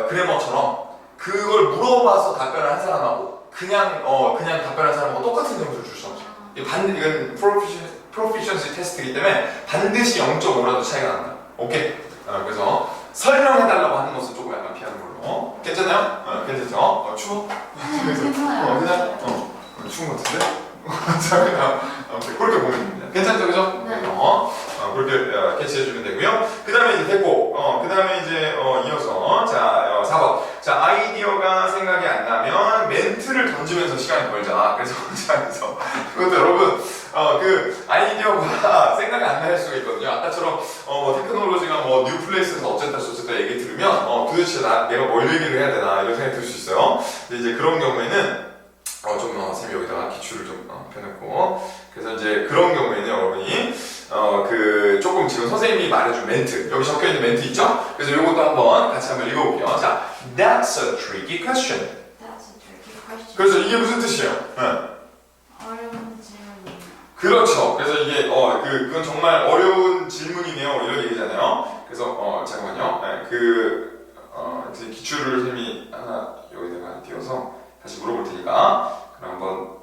Speaker 1: 그래머처럼 그걸 물어봐서 답변을 한 사람하고 그냥 답변한 사람하고 똑같은 점수를 줄 수 없어. 이건 proficiency 테스트이기 때문에 반드시 0.5라도 차이가 난다. 오케이? 그래서 설명해달라고 하는 것은 조금 약간 피하는 걸로. 괜찮나요? 괜찮죠? 추워?
Speaker 2: 괜찮아요.
Speaker 1: 그냥 추운 것 같은데? 자, 그냥 그렇게 보면 됩니다. 괜찮죠? 그죠?
Speaker 2: 네.
Speaker 1: 그렇게 캐치해주면 되고요. 그 다음에 이제 됐고, 그 다음에 이제 이어서 4번. 자, 아이디어가 생각이 안 나면 멘트를 던지면서 시간을 벌자. 그래서 그것도 여러분 그 아이디어가 생각이 안 날 수가 있거든요. 아까처럼 테크놀로지가 뉴플레이스에서 어쨌다 저쨌다 얘기 들으면 도대체 내가 뭘 얘기를 해야 되나 이런 생각이 들 수 있어요. 근데 이제 그런 경우에는 쌤이 여기다가 기출을 좀 펴놓고 그래서 이제 그런 경우에는 여러분이 조금 지금 선생님이 말해준 멘트 여기 적혀있는 멘트 있죠? 그래서 이것도 한번 같이 한번 읽어볼게요. 자, that's a tricky question.
Speaker 2: That's a tricky question.
Speaker 1: 그래서 이게 무슨 뜻이에요?
Speaker 2: 어려운 질문이네요.
Speaker 1: 그렇죠. 그래서 이게 그건 정말 어려운 질문이네요. 이런 얘기잖아요. 그래서 잠깐만요. 이제 기출을 선생님이 하나 여기다가 띄워서 다시 물어볼 테니까 그럼 한번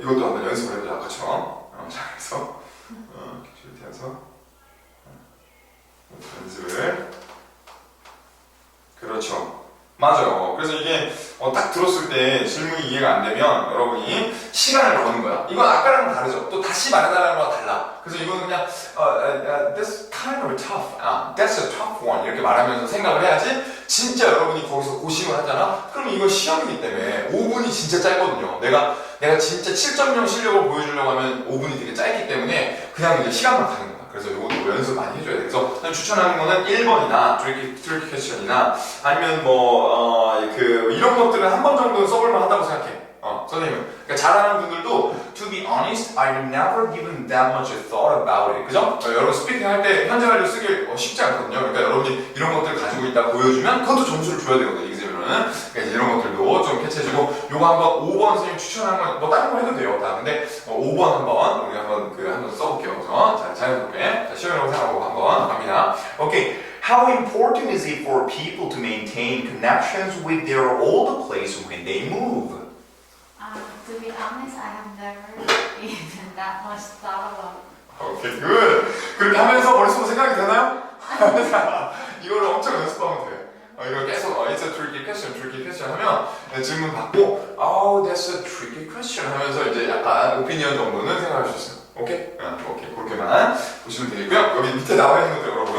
Speaker 1: 이것도 한번 연습을 해보자 아까처럼. 자, 그래서 기출을 띄워서 연습을. 그렇죠. 맞아요. 그래서 이게 딱 들었을 때 질문이 이해가 안 되면 여러분이 시간을 버는 거야. 이건 아까랑은 다르죠. 또 다시 말해달라는 거랑 달라. 그래서 이거는 그냥 that's kind of tough. That's a tough one. 이렇게 말하면서 생각을 해야지. 진짜 여러분이 거기서 고심을 하잖아. 그럼 이건 시험이기 때문에 5분이 진짜 짧거든요. 내가 진짜 7.0 실력을 보여주려고 하면 5분이 되게 짧기 때문에 그냥 이제 시간만 가는 거야. 그래서 이것도 연습 많이 해줘야 돼. 그래서 추천하는 거는 1번이나 트리키 퀘스천이나 아니면 이런 것들은 한 번 정도는 써볼만 하다고 생각해. 선생님은. 그러니까 잘하는 분들도 to be honest, I've never given that much thought about it. 그죠? 여러분 스피킹 할 때 현재 완료 쓰기 쉽지 않거든요. 그러니까 여러분이 이런 것들을 가지고 있다 보여주면 그것도 점수를 줘야 되거든요. 이기재면은. 그러니까 이런 것들도 좀 캐치해주고 요거 한번 5번 선생님 추천하는 건 뭐 다른 거 해도 돼요. 다. 근데 5번 한번 우리 한번 써볼게요. 그죠? 자, 자연스럽게. 자, 시험이라고 생각하고 한번 갑니다. 오케이. How important is it for people to maintain connections with their old place when they move?
Speaker 2: To be honest, I have never even that much thought about it.
Speaker 1: 오케이, 굿. 그렇게 하면서 머릿속으로 생각이 되나요? 이거를 엄청 연습하면 돼. 이걸 계속 it's a tricky question 하면 질문 받고 that's a tricky question 하면서 이제 약간 오피니언 정도는 생각할 수 있어요. 오케이? 오케이. 그렇게만 보시면 되겠고요. 여기 밑에 나와 있는 것들 여러분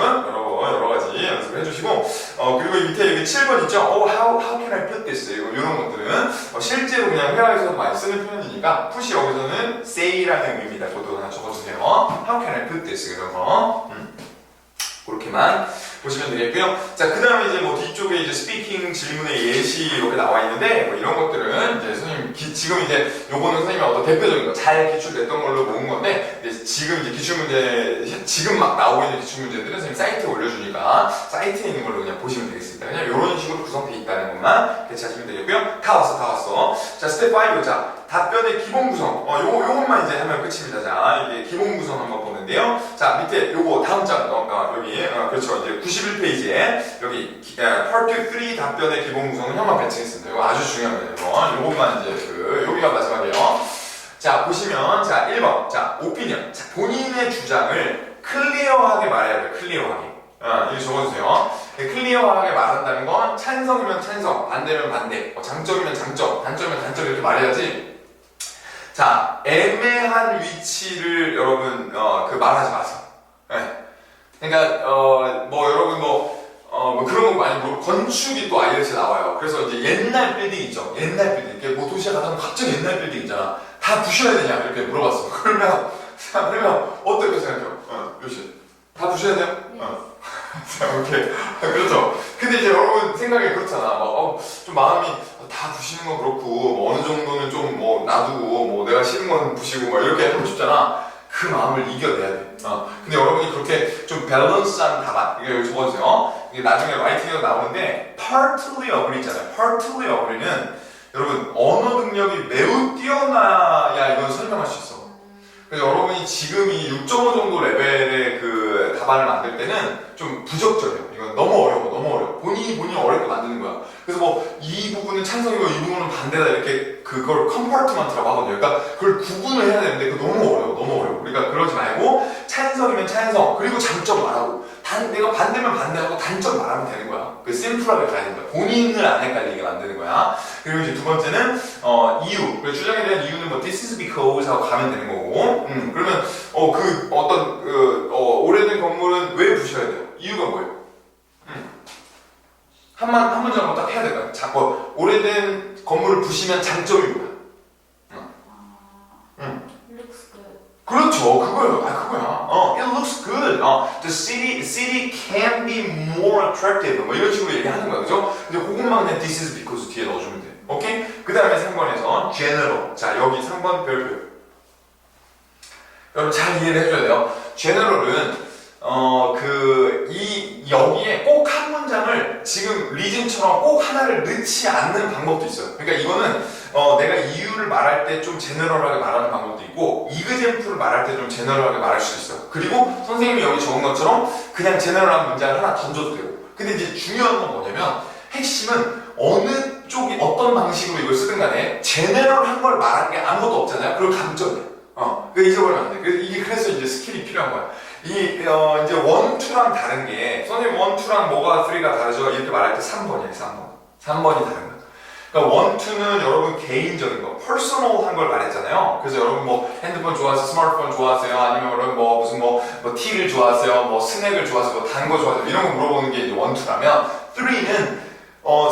Speaker 1: 여러 가지 연습을 해주시고 그리고 이 밑에 여기 7번 있죠? how can I put this? 이런 것들은 실제로 그냥 회화에서 많이 쓰는 표현이니까 푸시 여기서는 say라는 의미입니다. 그것도 하나 적어주세요. how can I put this? 이런 거 그렇게만 보시면 되겠고요. 자, 그 다음에 이제 뒤쪽에 이제 스피킹 질문의 예시 이렇게 나와 있는데 이런 것들은 이제 선생님 지금 이제 요거는 선생님이 어떤 대표적인 거 잘 기출됐던 걸로 모은 건데 지금 이제 기출문제 지금 막 나오고 있는 기출문제들은 선생님 사이트에 올려주니까 사이트에 있는 걸로 그냥 보시면 되겠습니다. 그냥 이런 식으로 구성되어 있다는 것만 캐치하시면 되겠고요. 다 왔어. 자, 스텝 5. 자, 답변의 기본 구성. 요것만 이제 하면 끝입니다. 자, 이게 기본 구성 한번 보는데요. 자, 밑에 요거 다음 장 여기 그렇죠. 이제 91페이지에 여기 Part 3 답변의 기본 구성은 형만 배치했습니다. 이거 아주 중요한 거예요. 요것만 이제 여기가 마지막이에요. 자, 보시면 자, 1번. 자, 오피니언. 자, 본인의 주장을 클리어하게 말해야 돼요. 클리어하게. 이거 적어주세요. 클리어하게 말한다는 건 찬성이면 찬성, 반대면 반대, 장점이면 장점, 단점이면 단점 이렇게 말해야지. 자, 애매한 위치를 여러분 말하지 마세요. 네. 그러니까 여러분 그런 거 많이 건축이 또 IELTS에 나와요. 그래서 이제 옛날 빌딩 있죠. 옛날 빌딩. 이렇게 도시에 가서 갑자기 옛날 빌딩 있잖아. 다 부셔야 되냐 이렇게 물어봤어. 그러면 어떻게 생각해요? 요시 다 부셔야 돼요? 자, 오케이. 그렇죠. 근데 이제 여러분 생각이 그렇잖아. 좀 마음이 다 부시는 건 그렇고 어느 정도는 좀 놔두고 내가 싫은 건 부시고 이렇게 하고 싶잖아. 그 마음을 이겨내야 돼. 근데 여러분이 그렇게 좀 밸런스한 답안 이거 여기 적어주세요. 이게 나중에 라이팅에도 나오는데 partly agree 있잖아요. partly agree는 여러분 언어 능력이 매우 뛰어나야 이건 설명할 수 있어. 그래서 여러분이 지금 이 6.5 정도 레벨의 그 답안을 만들 때는 좀 부적절해요. 이건 너무 어려워. 본인이 어렵게 만드는 거야. 그래서 이 부분은 찬성이고 이 부분은 반대다 이렇게 그걸 컴파트먼트라고 하거든요. 그러니까 그걸 구분을 해야 되는데 그거 너무 어려워. 그러니까 그러지 말고 찬성이면 찬성 그리고 장점 말하고 내가 반대면 반대하고 단점 말하면 되는 거야. 그 심플하게 가야 된다. 본인을 안 헷갈리게 만드는 거야. 그리고 이제 두 번째는 이유. 주장에 대한 이유는 this is because 하고 가면 되는 거고. 그러면 오래된 건물은 왜 부셔야 돼요? 이유가 뭐예요? 한 문장으로 딱 해야 될까요? 자꾸 오래된 건물을 부시면 장점이 뭐야?
Speaker 2: Looks good.
Speaker 1: 그렇죠. 그거요. 그거야. it looks good. the city can be more attractive. 뭐 이런 식으로 얘기하는 거야. 그죠? 근데 그것만 그냥 this is because 뒤에 넣어주면 돼. 오케이? 그 다음에 3번에서 general. 자, 여기 3번 별표. 여러분 잘 이해를 해줘야 돼요. general은 여기에 꼭 한 문장을 지금 리즌처럼 꼭 하나를 넣지 않는 방법도 있어요. 그러니까 이거는 내가 이유를 말할 때 좀 제너럴하게 말하는 방법도 있고 이그젠플을 말할 때 좀 제너럴하게 말할 수 있어요. 그리고 선생님이 여기 적은 것처럼 그냥 제너럴한 문장을 하나 던져도 되고. 근데 이제 중요한 건 뭐냐면 핵심은 어느 쪽이 어떤 방식으로 이걸 쓰든 간에 제너럴한 걸 말하는 게 아무것도 없잖아요. 그걸 강조해. 그거 잊어버리면 안 돼. 이게 그래서 이제 스킬이 필요한 거야. 이제 1, 2랑 다른 게 선생님 1, 2랑 뭐가 3가 다르죠? 이렇게 말할 때 3번이에요. 3번이 다른 거야. 그러니까 1, 2는 여러분 개인적인 거, 퍼스널한 걸 말했잖아요. 그래서 여러분 뭐 핸드폰 좋아하세요? 스마트폰 좋아하세요? 아니면 여러분 뭐 무슨 뭐 티를 좋아하세요? 뭐 스낵을 좋아하세요? 뭐 단 거 좋아하세요? 이런 거 물어보는 게 이제 1, 2라면 3는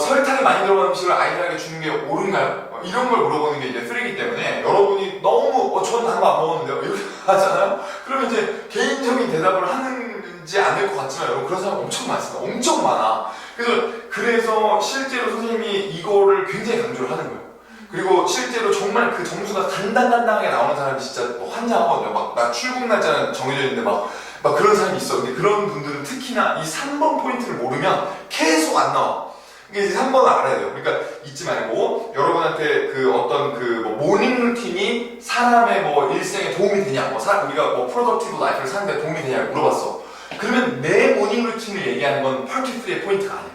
Speaker 1: 설탕이 많이 들어간 음식을 아이들에게 주는 게 옳은가요? 이런 걸 물어보는 게 이제 3이기 때문에 여러분이 너무 전 단 거 안 먹었는데요? 이렇게 하잖아요? 그러면 이제 개인적인 대답을 하는지 않을 것 같지만 여러분 그런 사람 엄청 많습니다. 엄청 많아. 그래서 실제로 선생님이 이거를 굉장히 강조를 하는 거예요. 그리고 실제로 정말 그 점수가 간당간당하게 나오는 사람이 진짜 환장하거든요. 막 나 출국 날짜는 정해져 있는데 막 그런 사람이 있어. 근데 그런 분들은 특히나 이 3번 포인트를 모르면 계속 안 나와. 이게 이제 3번을 알아야 돼요. 그러니까 잊지 말고 여러분한테 뭐 모닝 루틴이 사람의 뭐 일생에 도움이 되냐, 우리가 뭐 프로덕티브 라이프를 사는데 도움이 되냐고 물어봤어. 그러면 내 모닝 루틴을 얘기하는 건 파티프리의 포인트가 아니야.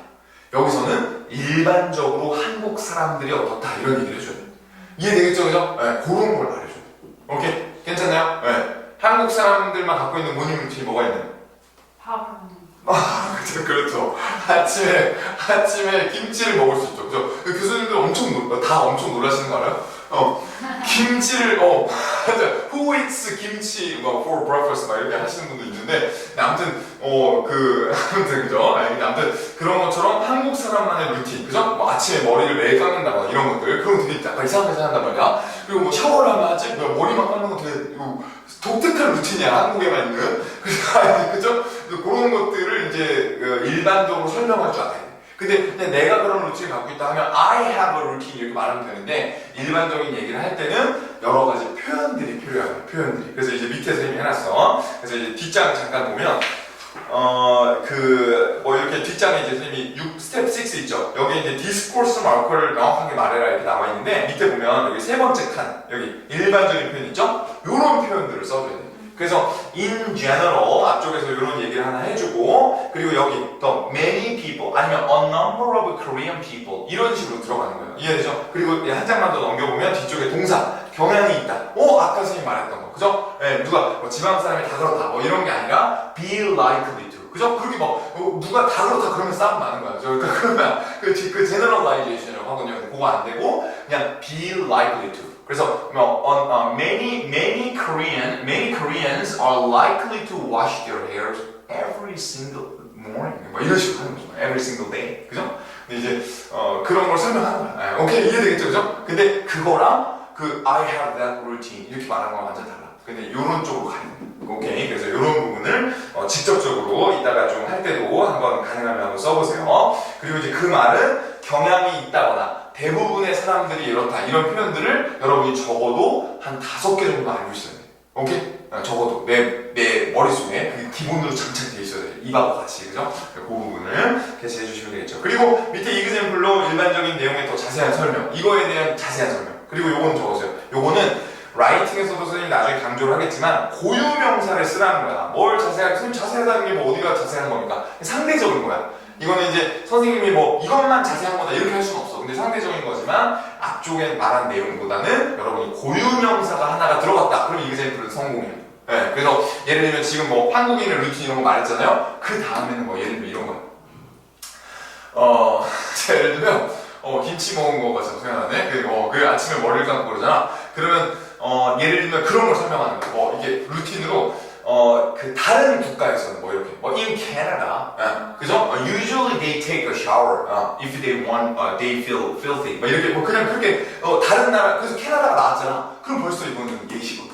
Speaker 1: 여기서는 일반적으로 한국 사람들이 어떻다 이런 얘기를 해줘야 돼. 이해되겠죠, 그죠? 네, 그런 걸 말해줘. 오케이, 괜찮나요? 네. 한국 사람들만 갖고 있는 모닝 루틴이 뭐가 있나요?
Speaker 2: 밥을 먹는
Speaker 1: 그렇죠. 아침에 김치를 먹을 수 있죠. 그죠? 교수님들 다 엄청 놀라시는 거 알아요? 김치를, 맞아. Who eats 김치, for breakfast, 이렇게 하시는 분도 있는데, 아무튼, 그죠? 아무튼, 그런 것처럼 한국 사람만의 루틴, 그죠? 아침에 머리를 매일 감는다거나 이런 것들, 그런 거 되게 약간 이상하게 생각한단 말이야. 그리고 뭐 샤워를 하면 하지, 머리만 감는 거 되게, 독특한 루틴이야, 한국에만 있는. 그죠? 그런 것들을 이제 일반적으로 설명할 줄 알아야 돼. 근데 내가 그런 루틴을 갖고 있다 하면 I have a routine 이렇게 말하면 되는데 일반적인 얘기를 할 때는 여러 가지 표현들이 필요해요. 표현들이. 그래서 이제 밑에서 이미 해놨어. 그래서 이제 뒷장 잠깐 보면 이렇게 뒷장에 이제 선생님이 스텝 6 있죠. 여기 이제 디스코스 마커를 명확하게 말해라 이렇게 나와 있는데 밑에 보면 여기 세 번째 칸 여기 일반적인 표현 있죠. 요런 표현들을 써줘야 돼. 그래서 in general 앞쪽에서 이런 얘기를 하나 해주고 그리고 여기 또 many people 아니면 a number of Korean people 이런 식으로 들어가는 거예요. 이해되죠? 그리고 한 장만 더 넘겨보면 뒤쪽에 동사 경향이 있다. 아까 선생님 말했던 거 그죠? 누가 지방 사람이 다 그렇다 이런 게 아니라 be likely to 그죠? 그렇게 누가 다 그렇다 그러면 싸움 나는 거야. 그러니까 그러면 그 generalization이라고 하거든요. 그거 안 되고 그냥 be likely to 그래서 many Koreans are likely to wash their hair every single morning. 이런 식으로 하는 거죠. Every single day. 그죠? 근데 이제 그런 걸 설명하는 거야. 오케이 이해되겠죠, 그죠? 근데 그거랑 I have that routine 이렇게 말하는 건 완전 달라. 근데 이런 쪽으로 가는 거야. 오케이. 그래서 이런 부분을 직접적으로 이따가 좀 할 때도 한번 가능하면 한번 써보세요. 그리고 이제 그 말은 경향이 있다거나. 대부분의 사람들이 이렇다 이런 표현들을 여러분이 적어도 한 5개 정도 알고 있어야 돼. 오케이? 적어도 내 머릿속에 그게 기본으로 장착되어 있어야 돼. 이하고 같이 그죠? 그 부분을 캐치해 주시면 되겠죠. 그리고 밑에 이그젠플로 일반적인 내용의 더 자세한 설명 이거에 대한 자세한 설명 그리고 요거는 적어주세요. 요거는 라이팅에서도 선생님이 나중에 강조를 하겠지만 고유명사를 쓰라는 거야. 뭘 선생님 자세하다는 게 뭐 어디가 자세한 겁니까? 상대적인 거야. 이거는 이제 선생님이 이것만 자세한 거다 이렇게 할 수는 없어. 근데 상대적인 거지만 앞쪽에 말한 내용보다는 여러분이 고유명사가 하나가 들어갔다. 그럼 이그젠플은 성공이에요. 네, 그래서 예를 들면 지금 한국인의 루틴 이런 거 말했잖아요. 그 다음에는 예를 들면 이런 거야. 제가 예를 들면 김치 먹은 거가 생각나네. 그 아침에 머리를 감고 그러잖아. 그러면 예를 들면 그런 걸 설명하는 거야. 이게 루틴으로 그 다른 국가에서는 이렇게 in Canada, 그죠? Usually they take a shower if they want, they feel filthy. 이렇게 그냥 그렇게 다른 나라 그래서 캐나다가 나왔잖아. 그럼 벌써 이거는 예시거든.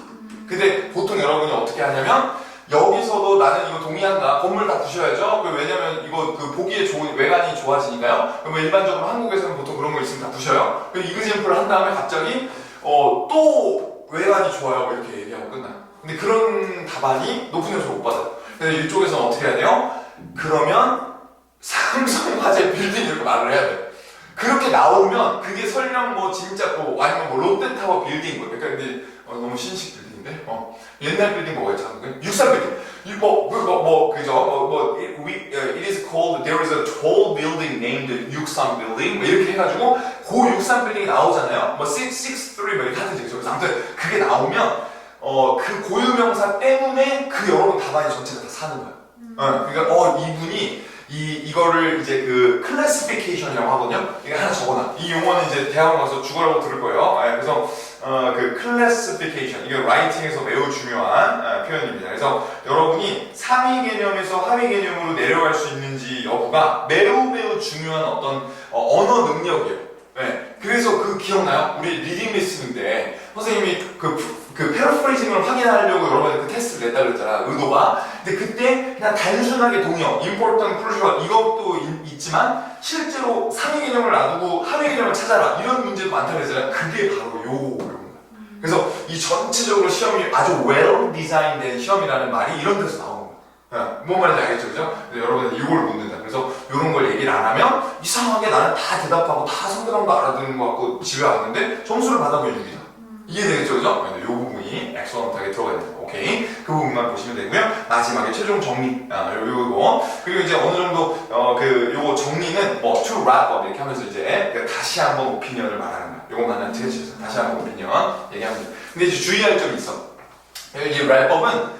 Speaker 1: 근데 보통 여러분이 어떻게 하냐면 여기서도 나는 이거 동의한다. 건물 다 부셔야죠. 왜냐면 이거 그 보기에 좋은 외관이 좋아지니까요. 그러면 일반적으로 한국에서는 보통 그런 거 있으면 다 부셔요. 그리고 이그젠플을 한 다음에 갑자기 또 외관이 좋아요. 이렇게 얘기하고 끝나요. 근데 그런 답안이 높은 점수를 못 받아요. 그래서 이쪽에서는 어떻게 해야 돼요? 그러면 삼성화재 빌딩 이렇게 말을 해야 돼요. 그렇게 나오면 그게 설령 뭐 진짜 뭐 아니면 뭐 롯데타워 빌딩 뭐 그러니까 근데 너무 신식 빌딩인데 옛날 빌딩 뭐가 있잖아. 63 빌딩. 그죠? it is called there is a tall building named 63 building 뭐 이렇게 해가지고 고 63 빌딩이 나오잖아요. 뭐 663 뭐 이렇게 하든지 그래서 아무튼 그게 나오면 그 고유명사 때문에 그 여러분 답안이 전체가 다 사는 거야. 그러니까 이분이 이거를 이제 그 클래시피케이션이라고 하거든요. 이거 하나 적어놔. 이 용어는 이제 대학원 가서 죽어라고 들을 거예요. 그래서 그 클래시피케이션 이게 라이팅에서 매우 중요한 표현입니다. 그래서 여러분이 상위 개념에서 하위 개념으로 내려갈 수 있는지 여부가 매우 중요한 어떤 언어 능력이에요. 그래서 그 기억나요? 우리 리딩 리스닝인데 선생님이 그 패러프레이징을 확인하려고 여러분한테 그 테스트를 냈다 그랬잖아. 의도가. 근데 그때 그냥 단순하게 동요, important, crucial 이것도 있지만 실제로 상위 개념을 놔두고 하위 개념을 찾아라 이런 문제도 많다 그랬잖아요. 그게 바로 요거예요. 그래서 이 전체적으로 시험이 아주 well designed 시험이라는 말이 이런 데서 나오는 거예요. 뭔 말인지 알겠죠? 그죠? 여러분은 이걸 묻는다. 그래서 이런 걸 얘기를 안 하면 이상하게 나는 다 대답하고 다 상대방도 알아듣는 것 같고 집에 왔는데 점수를 받아보입니다. 이해되겠죠? 그죠? 이 부분이 엑설런트하게 들어가야 돼요. 오케이. 그 부분만 보시면 되고요. 마지막에 최종 정리. 요거. 그리고 이제 어느 정도, 요거 정리는 뭐, to wrap up 이렇게 하면서 이제 다시 한번 오피니언을 말하는 거야. 요거만은 틀려주세요. 다시 한번 오피니언 얘기하면 돼요. 근데 이제 주의할 점이 있어. 이 wrap up은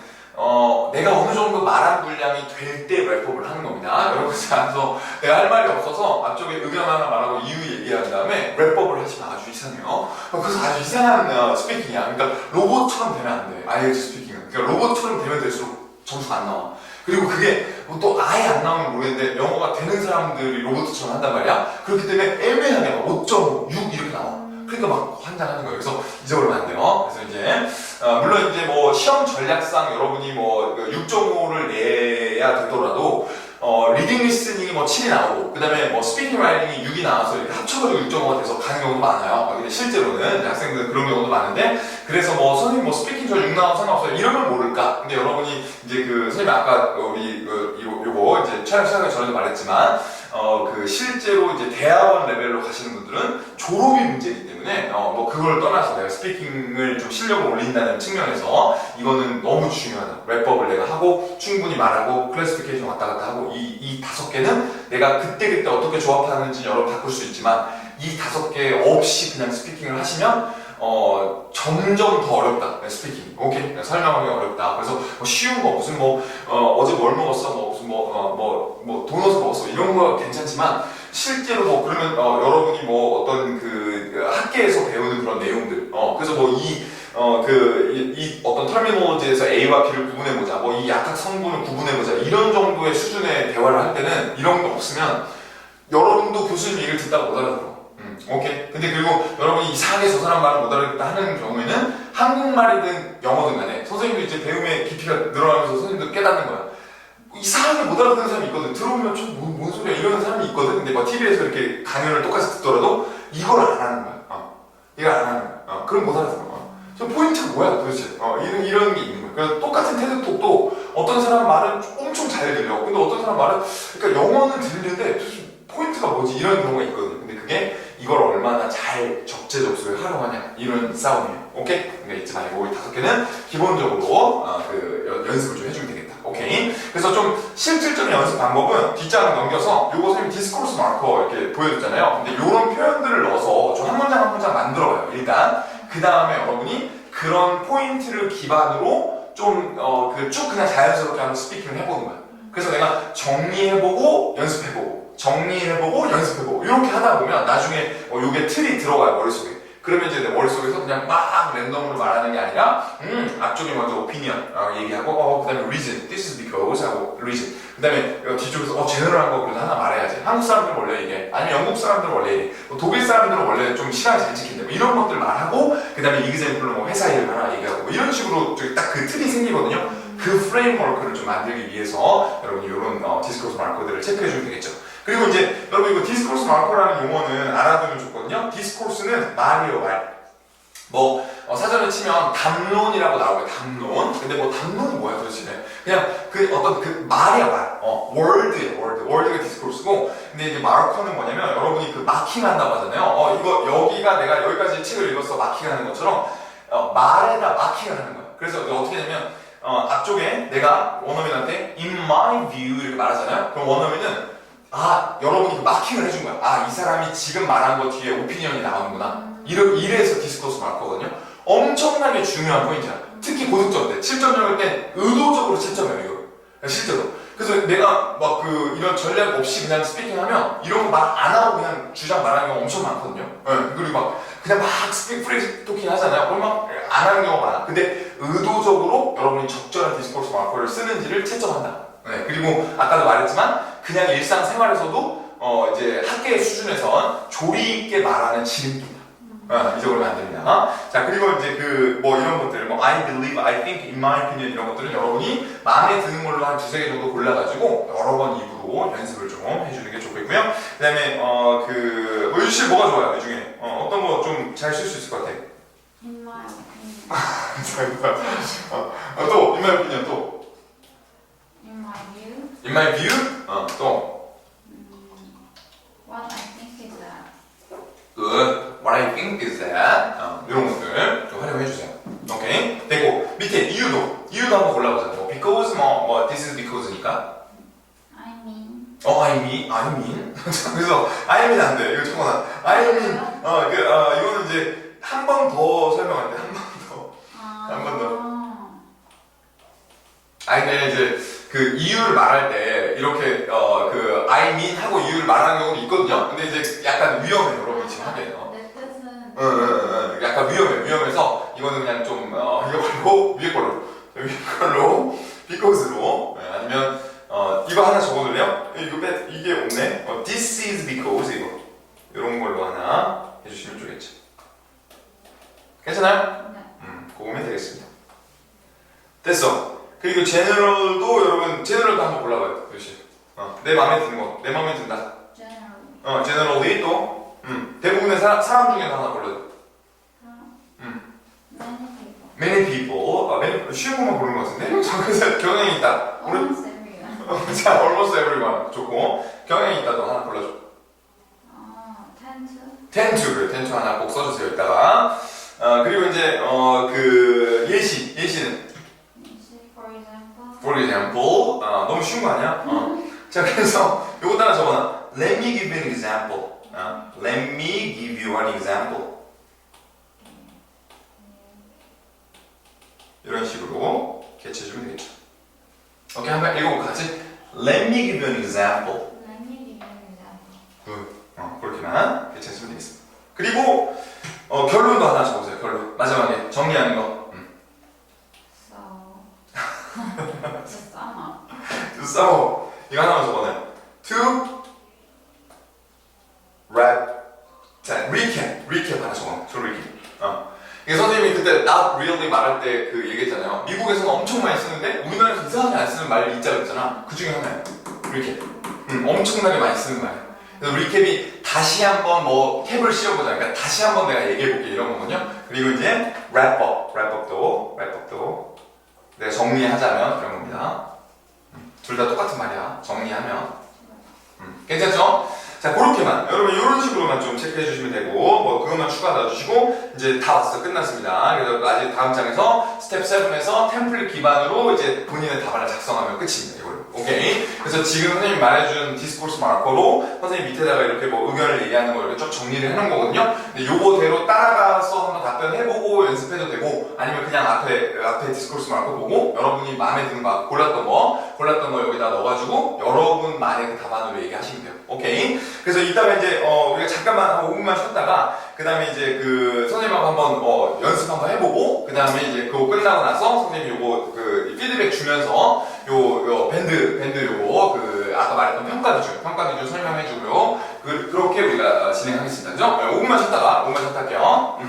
Speaker 1: 내가 어느 정도 말한 분량이 될 때 랩업을 하는 겁니다. 여러분, 그래서 내가 할 말이 없어서 앞쪽에 의견 하나 말하고 이유 얘기한 다음에 랩업을 하시면 아주 이상해요. 그래서 아주 이상한 스피킹이야. 그러니까 로봇처럼 되면 안 돼. IELTS 스피킹은. 그러니까 로봇처럼 되면 될수록 점수가 안 나와. 그리고 그게 또 아예 안 나오면 모르겠는데 영어가 되는 사람들이 로봇처럼 한단 말이야. 그렇기 때문에 애매하게 막 5.5, 6 이렇게 나와. 그러니까 막 환장하는 거예요. 그래서 잊어버리면 안 돼요. 그래서 이제 물론 이제 뭐 시험 전략상 여러분이 뭐 6.5를 내야 되더라도 리딩 리스닝이 뭐 7이 나오고 그 다음에 뭐 스피킹 라이팅이 6이 나와서 이렇게 합쳐가지고 6.5가 돼서 가는 경우도 많아요. 근데 실제로는 학생들은 그런 경우도 많은데 그래서 뭐 선생님 뭐 스피킹 저 6 나와서 상관없어요. 이러면 모를까? 근데 여러분이 이제 그 선생님 아까 우리 요거 이제 촬영 시작하기 전에도 말했지만 그 실제로 이제 대학원 레벨로 가시는 분들은 졸업이 문제이기 때문에 뭐 그걸 떠나서 내가 스피킹을 좀 실력을 올린다는 측면에서 이거는 너무 중요하다. 랩법을 내가 하고 충분히 말하고 클래시피케이션 왔다 갔다 하고 이 5개는 내가 그때 어떻게 조합하는지 여러 번 바꿀 수 있지만 이 5개 없이 그냥 스피킹을 하시면 점점 더 어렵다. 스피킹. 오케이. 설명하기 어렵다. 그래서 뭐 쉬운 거 무슨 어제 뭘 먹었어? 무슨 도넛을 먹었어. 이런 거 괜찮지만 실제로 그러면 여러분이 어떤 그 학계에서 배우는 그런 내용들. 그래서 이 어떤 터미놀로지에서 A와 B를 구분해보자. 이 약학 성분을 구분해보자. 이런 정도의 수준의 대화를 할 때는 이런 게 없으면 여러분도 교수님 얘기를 듣다가 못 알아들어. 오케이. 근데 그리고 여러분이 이상하게 저 사람 말을 못 알아듣겠다 하는 경우에는 한국말이든 영어든 간에 선생님도 이제 배움의 깊이가 늘어나면서 선생님도 깨닫는 거야. 이상하게 못 알아듣는 사람이 있거든. 들어오면 뭔 소리야 이러는 사람이 있거든. 근데 TV에서 이렇게 강연을 똑같이 듣더라도 이걸 안 하는 거야. 이걸 안 하는 거야. 그럼 못 알아들어. 저 포인트가 뭐야 도대체? 이런 게 있는 거야. 그래서 똑같은 테드톡도 어떤 사람 말은 엄청 잘 들려. 근데 어떤 사람 말은 그러니까 영어는 들리는데 포인트가 뭐지? 이런 경우가 있거든. 근데 그게 이걸 얼마나 잘 적재적소에 활용하냐 이런 싸움이에요. 오케이? 그러니까 잊지 말고 이 5개는 기본적으로 연습을 좀 해주면 되겠다. 오케이? 그래서 좀 실질적인 연습 방법은 뒷장을 넘겨서 요거 선생님 디스코스 마커 이렇게 보여줬잖아요. 근데 요런 표현들을 넣어서 좀 한 문장 한 문장 만들어봐요. 일단 그 다음에 여러분이 그런 포인트를 기반으로 좀 쭉 그냥 자연스럽게 한번 스피킹을 해보는 거야. 그래서 내가 정리해보고 연습해보고 정리해보고 연습해보고 이렇게 하다 보면 나중에 요게 틀이 들어가요 머릿속에. 그러면 이제 내 머릿속에서 그냥 막 랜덤으로 말하는 게 아니라 앞쪽에 먼저 opinion 얘기하고 그 다음에 reason, this is because 하고 reason 그 다음에 뒤쪽에서 general한 거 그래도 하나 말해야지. 한국 사람들은 원래 이게 아니면 영국 사람들은 원래 이게 독일 사람들은 원래 좀 시간이 잘 지킨다 뭐 이런 것들 말하고 그 다음에 example로 뭐 회사 이름 하나 얘기하고 뭐 이런 식으로 딱 그 틀이 생기거든요. 그 프레임워크를 좀 만들기 위해서 여러분이 이런 디스코스 마커들을 체크해 주면 되겠죠. 그리고 이제 여러분 이거 디스코스 마커라는 용어는 알아두면 좋거든요. 디스코스는 말이에요, 말. 뭐 사전에 치면 담론이라고 나오고요. 담론. 근데 뭐 담론이 뭐야 도대체? 그냥 그 어떤 그 말이야 말. 월드예요, 월드. 월드가 디스코스고. 근데 이제 마커는 뭐냐면 여러분이 그 마킹한다고 하잖아요. 이거 여기가 내가 여기까지 책을 읽었어 마킹하는 것처럼 말에다 마킹을 하는 거예요. 그래서 어떻게 되냐면 앞쪽에 내가 원어민한테 in my view 이렇게 말하잖아요. 그럼 원어민은 여러분이 그 마킹을 해준 거야. 이 사람이 지금 말한 거 뒤에 오피니언이 나오는구나. 이래서 디스코스 마커거든요. 엄청나게 중요한 포인트야. 특히 고득점 때 7.0일 때 의도적으로 7.0 이거. 실제로. 그래서 내가 막 이런 전략 없이 그냥 스피킹하면 이런 거 말 안 하고 그냥 주장 말하는 경우가 엄청 많거든요. 그리고 막 그냥 막 스피킹 프레이즈 토킹 하잖아요. 그럼 막 안 하는 경우가 많아. 근데 의도적으로 여러분이 적절한 디스코스 마커를 쓰는지를 채점한다. 그리고 아까도 말했지만 그냥 일상생활에서도 이제 학계의 수준에선 조리 있게 말하는 지름길. 잊어버리면 안 됩니다. 자, 그리고 이제 뭐 이런 것들, 뭐 I believe, I think, in my opinion 이런 것들은 여러분이 마음에 드는 걸로 한 두세 개 정도 골라가지고 여러 번 입으로 연습을 좀 해주는 게 좋겠고요. 그 다음에 뭐 유실 뭐가 좋아요? 이 중에 어떤 거 좀 잘 쓸 수 있을 것 같아?
Speaker 2: In my opinion.
Speaker 1: 또 in my opinion 또
Speaker 2: In my view.
Speaker 1: in my view 또
Speaker 2: What I think is that.
Speaker 1: good. What I think is that 이런 것들 좀 활용해 주세요. 오케이 됐고 밑에 이유도 한번 골라보자. 뭐 because 뭐 this is because니까.
Speaker 2: I mean.
Speaker 1: I mean. 그래서 I mean 안 돼. 이거 잠깐만. I mean 이거는 이제 한 번 더 설명할 때 한 번 더. 한 번 더. 근데 이제 그 이유를 말할 때 이렇게 I mean 하고 이유를 말하는 경우도 있거든요. 근데 이제 약간 위험해요, 여러분이 지금 하기에.
Speaker 2: 내 뜻은.
Speaker 1: 약간 위험해서 이거는 그냥 좀 이거 말고 위에 걸로 because로 아니면 이거 하나 적어둘래요? 이게 없네. This is because 이거 이런 걸로 하나 해주시면 좋겠죠. 괜찮아요?
Speaker 2: 네.
Speaker 1: 그거 보면 되겠습니다. 됐어. 그리고 제너럴도 여러분 제너럴도 한번 골라봐요. 역시 내 마음에 드는 거, 내 마음에 든다.
Speaker 2: Generally.
Speaker 1: 제너럴이 또 대부분의 사람 중에 하나 골라요.
Speaker 2: Many
Speaker 1: Many
Speaker 2: people.
Speaker 1: people. 쉬운 것만 고르는 것 같은데? 그래서 경향이 있다.
Speaker 2: Almost everyone.
Speaker 1: 자, almost everyone 좋고 경향이 있다도 하나 골라줘.
Speaker 2: Tend to.
Speaker 1: tend to 그래. tend to 하나 꼭 써주세요. 이따가. 그리고 이제 예시는
Speaker 2: For example.
Speaker 1: for example 너무 쉬운 거 아니야? 자, 그래서 요거 하나 적어놔. Let me give you an example. Let me give you an example. 이런 식으로 개체해주면 되겠죠. 오케이, 한번 읽어볼까 같이? Let me give you an example.
Speaker 2: Let me give you an example.
Speaker 1: 그렇게만 개체해주면 되겠습니다. 그리고 결론도 하나 적으세요. 결론. 마지막에 정리하는 거.
Speaker 2: So. To sum up.
Speaker 1: To sum up. 이거 하나만 적어놔요. To recap 하나 적어놔요. To recap. 이게 선생님이 그때 not really 말할 때 그 얘기했잖아요. 미국에서는 엄청 많이 쓰는데 우리나라에서 이상하게 안 쓰는 말이 있자 그랬잖아. 그 중에 하나예요. recap. 엄청나게 많이 쓰는 말이에요. 그래서 recap이 다시 한번 뭐 캡을 씌워보자. 그러니까 다시 한번 내가 얘기해볼게 이런 거거든요. 그리고 이제 wrapup도 내가 정리하자면 이런 겁니다. 둘 다 똑같은 말이야. 정리하면. 괜찮죠? 자, 그렇게만 여러분 이런 식으로만 좀 체크해 주시면 되고 뭐 그것만 추가 넣어주시고 이제 다 왔어. 끝났습니다. 그래서 아직 다음 장에서 스텝 7에서 템플릿 기반으로 이제 본인의 답안을 작성하면 끝입니다. 이걸로. 오케이. 그래서 지금 선생님이 말해준 디스코스 마커로 선생님 밑에다가 이렇게 뭐 의견을 얘기하는 걸 이렇게 쭉 정리를 해놓은 거거든요. 근데 요거대로 따라가서 한번 답변해보고 연습해도 되고 아니면 그냥 앞에 디스코스 마커 보고 여러분이 마음에 드는 거 골랐던 거 여기다 넣어가지고 여러분만의 그 답안으로 얘기하시면 돼요. 오케이. 그래서 이따가 이제 우리가 잠깐만 한 5분만 쉬었다가 그 다음에 이제 그 선생님하고 한번 연습 한번 해보고 그 다음에 이제 그거 끝나고 나서 선생님이 요거 그 피드백 주면서 요 밴드 요거 그 아까 말했던 평가 기준 설명해주고요. 그렇게 우리가 진행하겠습니다. 그죠? 5분만 쉬었다가 할게요.